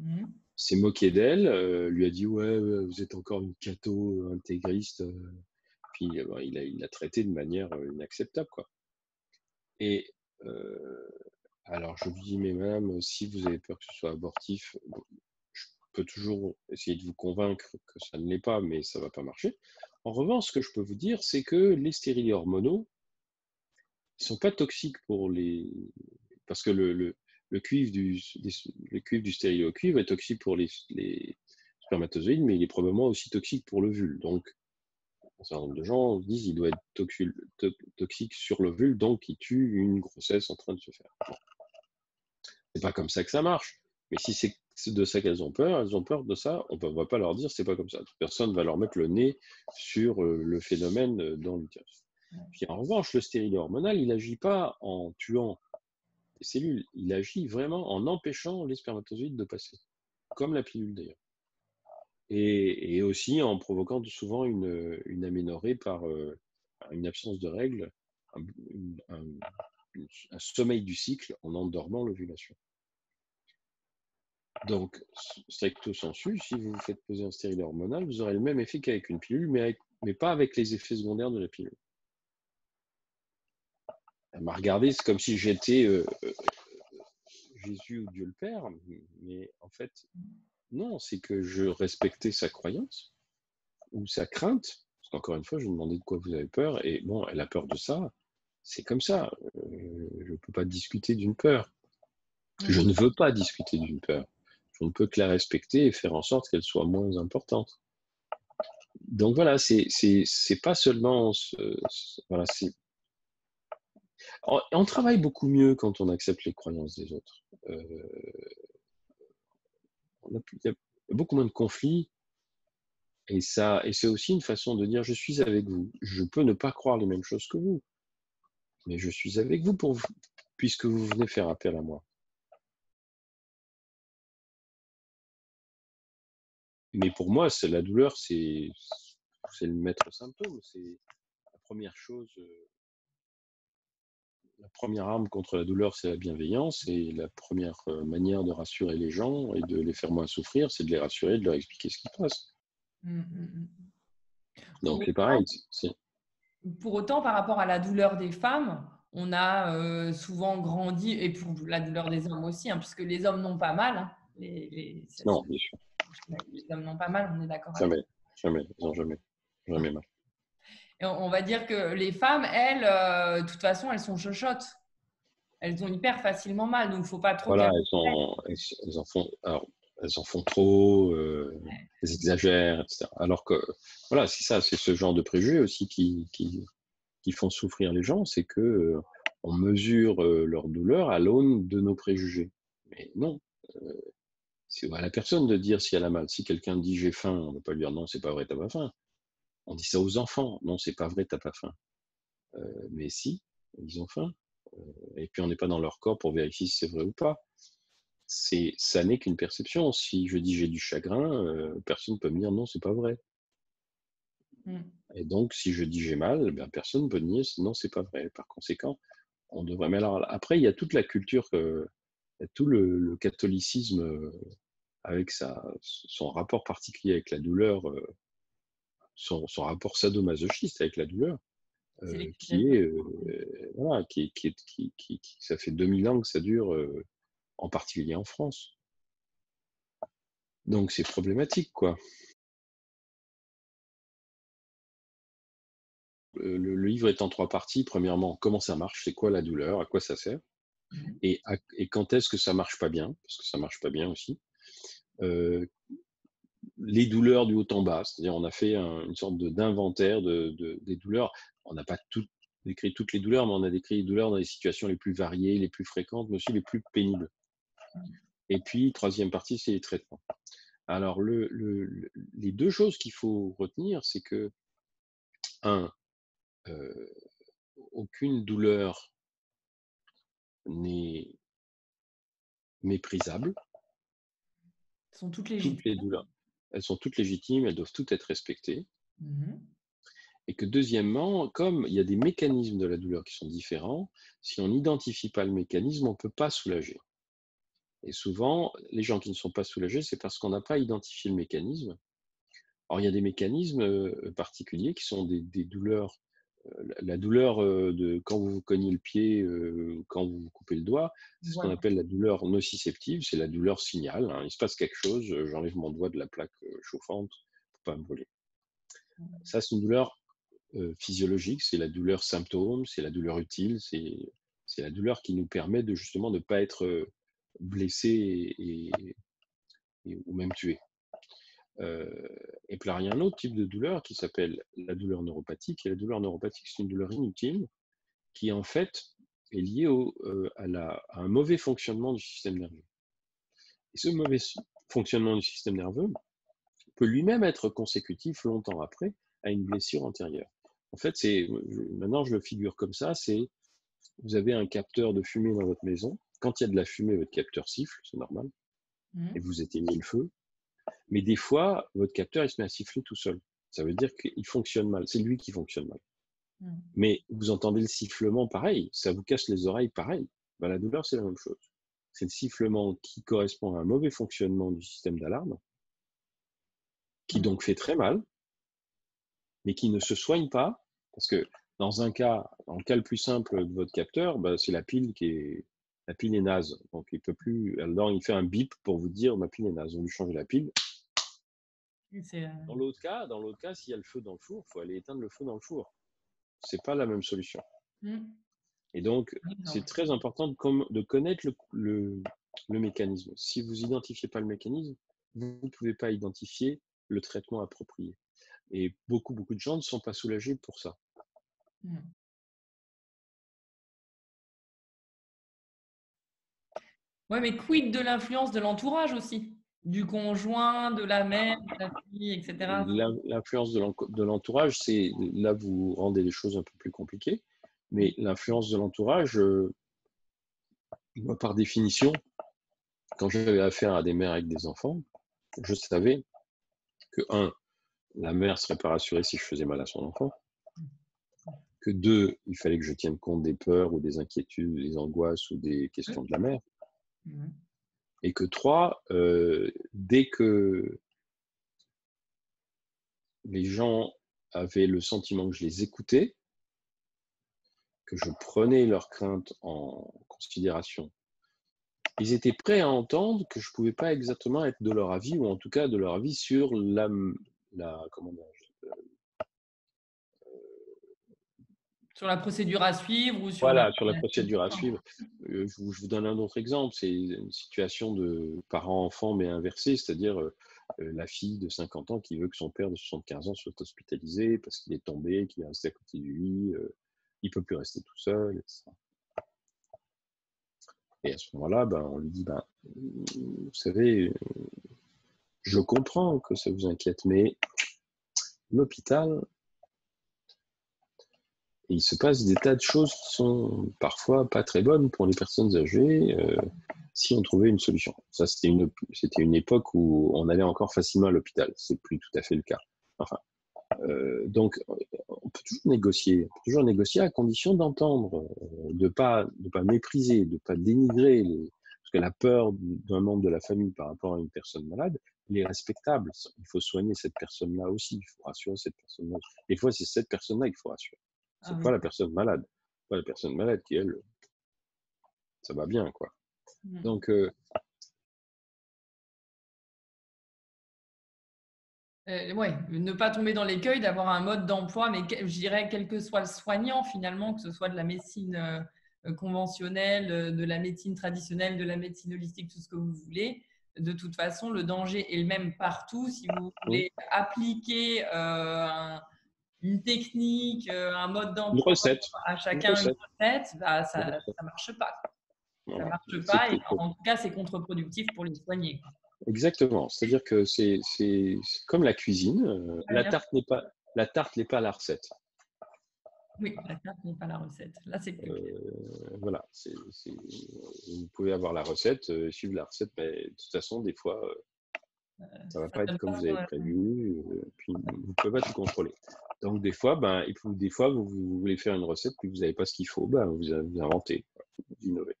Mmh. s'est moqué d'elle, lui a dit: «Ouais, vous êtes encore une catho intégriste», puis, bah, il l'a traitée de manière, inacceptable, quoi. Et alors je lui dis: «Mais madame, si vous avez peur que ce soit abortif, bon, je peux toujours essayer de vous convaincre que ça ne l'est pas, mais ça va pas marcher. En revanche, ce que je peux vous dire, c'est que les stérilés hormonaux, ils sont pas toxiques pour les, parce que le cuivre le cuivre du stérilet au cuivre est toxique pour les spermatozoïdes, mais il est probablement aussi toxique pour l'ovule. Donc un certain nombre de gens disent qu'il doit être toxique sur l'ovule, donc il tue une grossesse en train de se faire. C'est pas comme ça que ça marche. Mais si c'est de ça qu'elles ont peur de ça, on ne va pas leur dire c'est pas comme ça. Personne ne va leur mettre le nez sur le phénomène dans l'utérus. Puis en revanche, le stérilet hormonal, il n'agit pas en tuant les cellules, il agit vraiment en empêchant les spermatozoïdes de passer, comme la pilule d'ailleurs. Et aussi en provoquant souvent une aménorrhée par une absence de règles, un, un, un sommeil du cycle en endormant l'ovulation. Donc, stricto sensu, si vous vous faites poser un stérilet hormonal, vous aurez le même effet qu'avec une pilule, mais pas avec les effets secondaires de la pilule. Elle m'a regardé, c'est comme si j'étais Jésus ou Dieu le Père, mais en fait, non, c'est que je respectais sa croyance ou sa crainte, parce qu'encore une fois, je lui demandais de quoi vous avez peur, et bon, elle a peur de ça, c'est comme ça. Je ne peux pas discuter d'une peur. Je ne veux pas discuter d'une peur. Je ne peux que la respecter et faire en sorte qu'elle soit moins importante. Donc voilà, c'est pas seulement voilà, on travaille beaucoup mieux quand on accepte les croyances des autres. Il y a beaucoup moins de conflits, et c'est aussi une façon de dire je suis avec vous. Je peux ne pas croire les mêmes choses que vous, mais je suis avec vous puisque vous venez faire appel à moi. Mais pour moi, c'est la douleur, c'est le maître symptôme, c'est la première chose. La première arme contre la douleur, c'est la bienveillance, et la première manière de rassurer les gens et de les faire moins souffrir, c'est de les rassurer, de leur expliquer ce qui se passe. Mmh, mmh, mmh. Donc Pour c'est pareil. Pour autant, par rapport à la douleur des femmes, on a souvent grandi, et pour la douleur des hommes aussi, hein, puisque les hommes n'ont pas mal, hein, Non, bien sûr, les hommes n'ont pas mal, on est d'accord avec jamais, jamais, ils n'ont jamais, ça. jamais mal. Et on va dire que les femmes, elles, de toute façon, elles sont chochottes. Elles ont hyper facilement mal, donc il ne faut pas trop Voilà, qu'elles. elles en font trop, elles exagèrent, etc. Alors que, voilà, c'est ça, c'est ce genre de préjugés aussi qui font souffrir les gens, c'est que on mesure leur douleur à l'aune de nos préjugés. Mais non, c'est à la personne de dire si elle a mal. Si quelqu'un dit j'ai faim, on ne va pas lui dire non, c'est pas vrai, t'as pas faim. On dit ça aux enfants, non, c'est pas vrai, t'as pas faim. Mais si, ils ont faim. Et puis on n'est pas dans leur corps pour vérifier si c'est vrai ou pas. Ça n'est qu'une perception. Si je dis j'ai du chagrin, personne ne peut me dire non, c'est pas vrai. Mm. Et donc si je dis j'ai mal, ben, personne ne peut nier non, c'est pas vrai. Par conséquent, on devrait. Mais alors après, il y a toute la culture, il y a tout le catholicisme avec son rapport particulier avec la douleur, son rapport sadomasochiste avec la douleur, C'est qui l'explication. est voilà, ça fait 2000 ans que ça dure, en particulier en France. Donc c'est problématique, quoi. Le livre est en 3 parties. Premièrement, comment ça marche? C'est quoi la douleur? À quoi ça sert? Mm. Et quand est-ce que ça marche pas bien? Parce que ça marche pas bien aussi. Les douleurs du haut en bas, c'est-à-dire on a fait une sorte d'inventaire des douleurs. On n'a pas décrit toutes les douleurs, mais on a décrit les douleurs dans les situations les plus variées, les plus fréquentes, mais aussi les plus pénibles. Et puis, troisième partie, c'est les traitements. Alors, les deux choses qu'il faut retenir, c'est que, un, aucune douleur n'est méprisable. Sont toutes Toutes légitimes. les douleurs, elles sont toutes légitimes, elles doivent toutes être respectées. Mhm. Et que deuxièmement, comme il y a des mécanismes de la douleur qui sont différents, si on n'identifie pas le mécanisme, on ne peut pas soulager. Et souvent, les gens qui ne sont pas soulagés, c'est parce qu'on n'a pas identifié le mécanisme. Alors, il y a des mécanismes particuliers qui sont des douleurs. La douleur de quand vous vous cognez le pied, quand vous vous coupez le doigt, c'est ce qu'on Voilà. appelle la douleur nociceptive, c'est la douleur signal. Hein. Il se passe quelque chose, j'enlève mon doigt de la plaque chauffante pour pas me brûler. Ça, c'est une douleur physiologique, c'est la douleur symptôme, c'est la douleur utile, c'est la douleur qui nous permet de justement ne pas être blessé ou même tué. Et puis alors, il y a un autre type de douleur qui s'appelle la douleur neuropathique. Et la douleur neuropathique, c'est une douleur inutile qui en fait est liée à un mauvais fonctionnement du système nerveux. Et ce mauvais fonctionnement du système nerveux peut lui-même être consécutif longtemps après à une blessure antérieure. En fait, maintenant je le figure comme ça, c'est vous avez un capteur de fumée dans votre maison. Quand il y a de la fumée, votre capteur siffle, c'est normal, et vous éteignez le feu. Mais des fois, votre capteur, il se met à siffler tout seul. Ça veut dire qu'il fonctionne mal. C'est lui qui fonctionne mal. Mais vous entendez le sifflement pareil, ça vous casse les oreilles pareil. Ben, la douleur, c'est la même chose. C'est le sifflement qui correspond à un mauvais fonctionnement du système d'alarme, qui donc fait très mal, mais qui ne se soigne pas, parce que dans le cas le plus simple de votre capteur, ben, c'est la pile la pile est naze. Donc il peut plus, alors il fait un bip pour vous dire ma pile est naze. On lui change la pile. Dans l'autre cas, s'il y a le feu dans le four, il faut aller éteindre le feu dans le four. C'est pas la même solution. Et donc, c'est très important de connaître le mécanisme. Si vous n'identifiez pas le mécanisme, vous ne pouvez pas identifier le traitement approprié. Et beaucoup de gens ne sont pas soulagés pour ça. Ouais, mais quid de l'influence de l'entourage aussi? Du conjoint, de la mère, de la fille, etc. L'influence de l'entourage, c'est là vous rendez les choses un peu plus compliquées, mais l'influence de l'entourage, moi, par définition, quand j'avais affaire à des mères avec des enfants, je savais que, la mère ne serait pas rassurée si je faisais mal à son enfant, que 2, il fallait que je tienne compte des peurs ou des inquiétudes, des angoisses ou des questions de la mère, et que 3, dès que les gens avaient le sentiment que je les écoutais, que je prenais leurs craintes en considération, ils étaient prêts à entendre que je ne pouvais pas exactement être de leur avis, ou en tout cas de leur avis sur Sur la procédure à suivre ou sur voilà, sur la procédure à suivre. Je vous donne un autre exemple, c'est une situation de parent-enfant mais inversée, c'est-à-dire la fille de 50 ans qui veut que son père de 75 ans soit hospitalisé parce qu'il est tombé, qu'il est resté à côté de lui, il ne peut plus rester tout seul, etc. Et à ce moment-là, on lui dit, vous savez, je comprends que ça vous inquiète, mais l'hôpital, il se passe des tas de choses qui sont parfois pas très bonnes pour les personnes âgées si on trouvait une solution. Ça, c'était une époque où on allait encore facilement à l'hôpital. C'est plus tout à fait le cas. Enfin, donc, on peut toujours négocier à condition d'entendre, de pas mépriser, de pas dénigrer parce que la peur d'un membre de la famille par rapport à une personne malade, elle est respectable. Il faut soigner cette personne-là aussi. Il faut rassurer cette personne-là. Des fois, c'est cette personne-là qu'il faut rassurer. C'est pas la personne malade. Pas la personne malade qui, elle, ça va bien, quoi. Donc, ouais, ne pas tomber dans l'écueil d'avoir un mode d'emploi, mais je dirais quel que soit le soignant finalement, que ce soit de la médecine conventionnelle, de la médecine traditionnelle, de la médecine holistique, tout ce que vous voulez. De toute façon, le danger est le même partout. Si vous voulez appliquer une technique, un mode une d'emploi recette. à chacun une recette, ça ne marche pas. Voilà. Ça marche pas et en tout cas, c'est contre-productif pour les soigner. Exactement. C'est-à-dire que c'est comme la cuisine. La tarte n'est pas la recette. Oui, la carte n'est pas la recette. Là, c'est plus clair. Voilà, vous pouvez avoir la recette, suivre la recette, mais de toute façon, des fois, ça va Ça pas être donne comme pas vous ce qu'on avez a. prévu, puis vous pouvez pas tout contrôler. Donc des fois, ben, des fois, vous voulez faire une recette, puis vous n'avez pas ce qu'il faut, ben, vous inventez, vous innovez.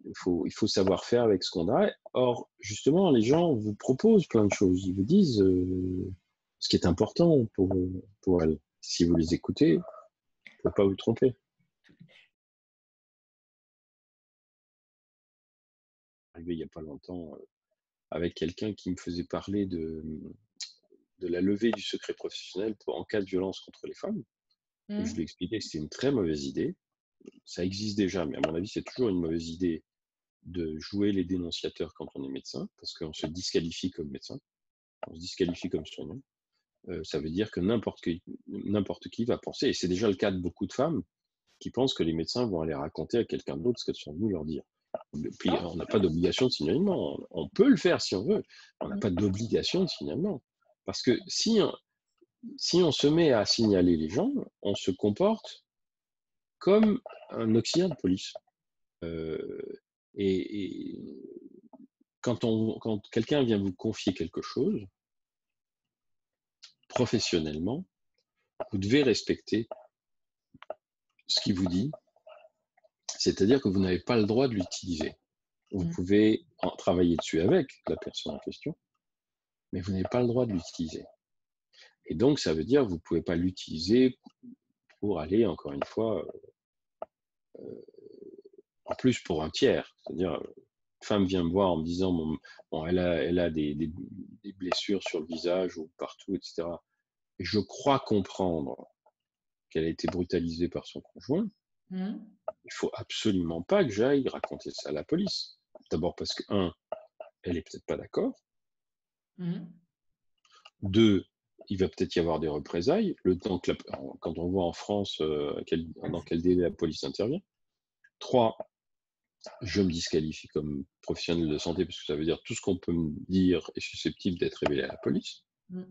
Il faut savoir faire avec ce qu'on a. Or, justement, les gens vous proposent plein de choses. Ils vous disent ce qui est important pour elles. Si vous les écoutez, vous ne pouvez pas vous tromper. Arrivé il n'y a pas longtemps avec quelqu'un qui me faisait parler de la levée du secret professionnel en cas de violence contre les femmes. Et je lui ai Mmh. expliqué que c'était une très mauvaise idée. Ça existe déjà, mais à mon avis, c'est toujours une mauvaise idée de jouer les dénonciateurs quand on est médecin, parce qu'on se disqualifie comme médecin, on se disqualifie comme soignant. Ça veut dire que n'importe qui va penser, et c'est déjà le cas de beaucoup de femmes, qui pensent que les médecins vont aller raconter à quelqu'un d'autre ce qu'elles sont venues leur dire. Puis Ah, on n'a pas d'obligation de signalement, on peut le faire si on veut, on n'a mmh. pas d'obligation de signalement. Parce que si on se met à signaler les gens, on se comporte comme un auxiliaire de police. Euh, et quand quelqu'un vient vous confier quelque chose, professionnellement, vous devez respecter ce qu'il vous dit, c'est-à-dire que vous n'avez pas le droit de l'utiliser. Vous Mmh. pouvez travailler dessus avec la personne en question, mais vous n'avez pas le droit de l'utiliser. Et donc, ça veut dire que vous ne pouvez pas l'utiliser pour aller, encore une fois, en plus pour un tiers. C'est-à-dire, une femme vient me voir en me disant, bon, elle a des blessures sur le visage ou partout, etc. Et je crois comprendre qu'elle a été brutalisée par son conjoint. Mmh. Il faut absolument pas que j'aille raconter ça à la police. D'abord parce que, un, elle est peut-être pas d'accord. Mmh. Deux, il va peut-être y avoir des représailles. Le temps que quand on voit en France dans quel délai la police intervient. Trois, je me disqualifie comme professionnel de santé parce que ça veut dire tout ce qu'on peut me dire est susceptible d'être révélé à la police. Mmh.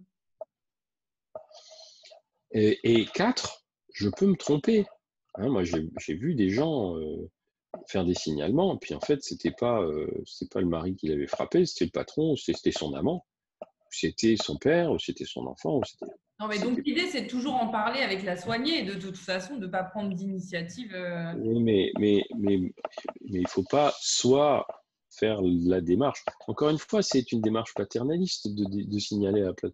Et quatre, je peux me tromper. Hein, moi, j'ai vu des gens faire des signalements, et puis en fait, c'était pas le mari qui l'avait frappé, c'était le patron, c'était son amant, c'était son père, ou c'était son enfant, ou Non, mais donc c'était. l'idée, c'est de toujours en parler avec la soignée et de toute façon, de ne pas prendre d'initiative. Oui, mais il faut pas soit faire la démarche. Encore une fois, c'est une démarche paternaliste de signaler à la place.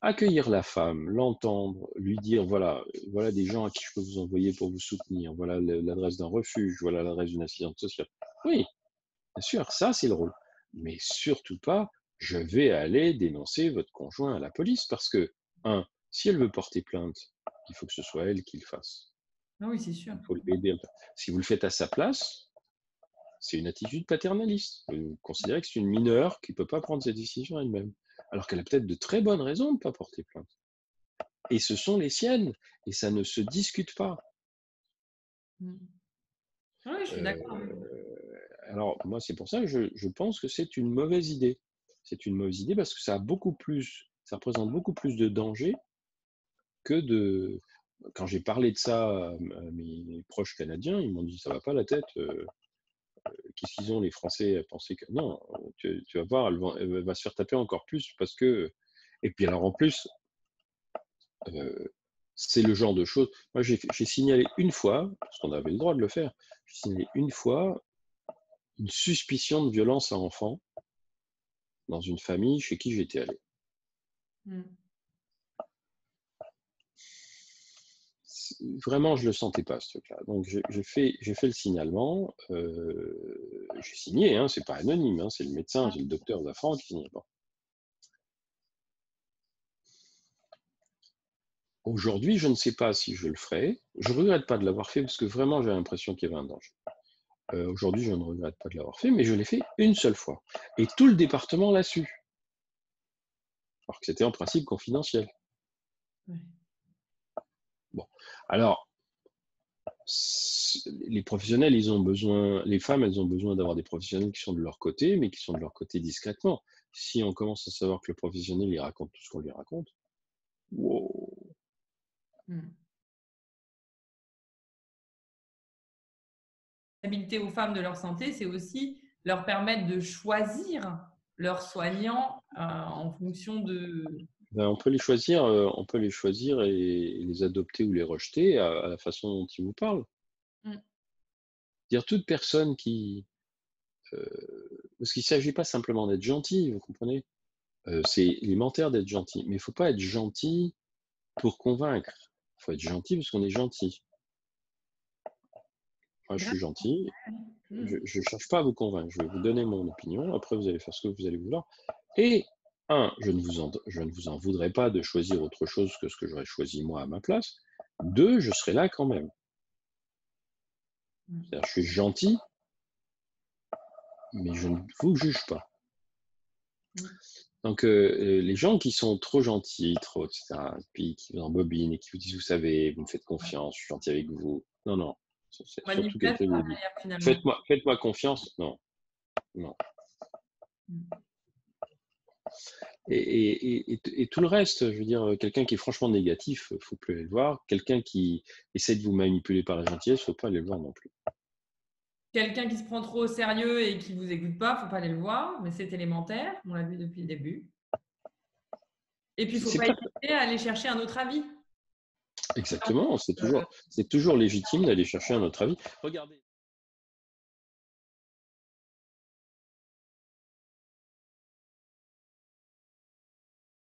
Accueillir la femme, l'entendre, lui dire voilà des gens à qui je peux vous envoyer pour vous soutenir, voilà l'adresse d'un refuge, voilà l'adresse d'une assistante sociale. Oui, bien sûr, ça c'est le rôle. Mais surtout pas, je vais aller dénoncer votre conjoint à la police parce que, un, si elle veut porter plainte, il faut que ce soit elle qui le fasse. Ah oui, c'est sûr. Il faut l'aider. Si vous le faites à sa place, c'est une attitude paternaliste. Vous considérez que c'est une mineure qui ne peut pas prendre ses décisions elle-même. Alors qu'elle a peut-être de très bonnes raisons de ne pas porter plainte. Et ce sont les siennes. Et ça ne se discute pas. Mmh. Oui, je suis d'accord avec vous. Alors, moi, c'est pour ça que je pense que c'est une mauvaise idée. C'est une mauvaise idée parce que ça représente beaucoup plus de danger que de. Quand j'ai parlé de ça à mes proches canadiens, ils m'ont dit ça va pas la tête. Qu'est-ce qu'ils ont les Français à penser que non, tu vas voir, elle va se faire taper encore plus parce que. Et puis alors en plus, euh, c'est le genre de choses. Moi, j'ai signalé une fois, parce qu'on avait le droit de le faire, j'ai signalé une fois une suspicion de violence à enfant dans une famille chez qui j'étais allé. Mmh. Vraiment, je le sentais pas ce truc-là. Donc j'ai fait le signalement. J'ai signé, hein, c'est pas anonyme, hein, c'est le médecin, c'est le docteur Zafran qui signe. Bon. Aujourd'hui, je ne sais pas si je le ferai. Je regrette pas de l'avoir fait parce que vraiment, j'ai l'impression qu'il y avait un danger. Aujourd'hui, je ne regrette pas de l'avoir fait, mais je l'ai fait une seule fois. Et tout le département l'a su, alors que c'était en principe confidentiel. Ouais. Bon, alors, les professionnels, les femmes, elles ont besoin d'avoir des professionnels qui sont de leur côté, mais qui sont de leur côté discrètement. Si on commence à savoir que le professionnel, il raconte tout ce qu'on lui raconte, wow. Mmh. responsabilité aux femmes de leur santé, c'est aussi leur permettre de choisir leurs soignants en fonction de… Ben, on peut les choisir et les adopter ou les rejeter à la façon dont ils vous parlent. Mmh. Dire toute personne qui, parce qu'il ne s'agit pas simplement d'être gentil, vous comprenez? C'est élémentaire d'être gentil, mais il ne faut pas être gentil pour convaincre. Il faut être gentil parce qu'on est gentil. Moi, je suis D'accord. gentil, Mmh. je ne cherche pas à vous convaincre, je vais vous donner mon opinion, après vous allez faire ce que vous allez vouloir. Et je ne vous en voudrais pas de choisir autre chose que ce que j'aurais choisi moi à ma place. 2, je serai là quand même. Mmh. C'est-à-dire, je suis gentil, mais je ne vous juge pas. Mmh. Donc, les gens qui sont trop gentils, trop et cetera, et puis qui vous embobinent et qui vous disent: «Vous savez, vous me faites confiance, je suis gentil avec vous». Non, non, c'est surtout quelqu'un Manipulation qui vous dit: derrière finalement. «Faites-moi confiance». Non, non. Mmh. Et tout le reste, je veux dire, quelqu'un qui est franchement négatif, faut plus aller le voir. Quelqu'un qui essaie de vous manipuler par la gentillesse, faut pas aller le voir non plus. Quelqu'un qui se prend trop au sérieux et qui vous écoute pas, faut pas aller le voir, mais c'est élémentaire, on l'a vu depuis le début. Et puis il faut C'est pas pas hésiter à aller chercher un autre avis. exactement, c'est toujours légitime d'aller chercher un autre avis. Regardez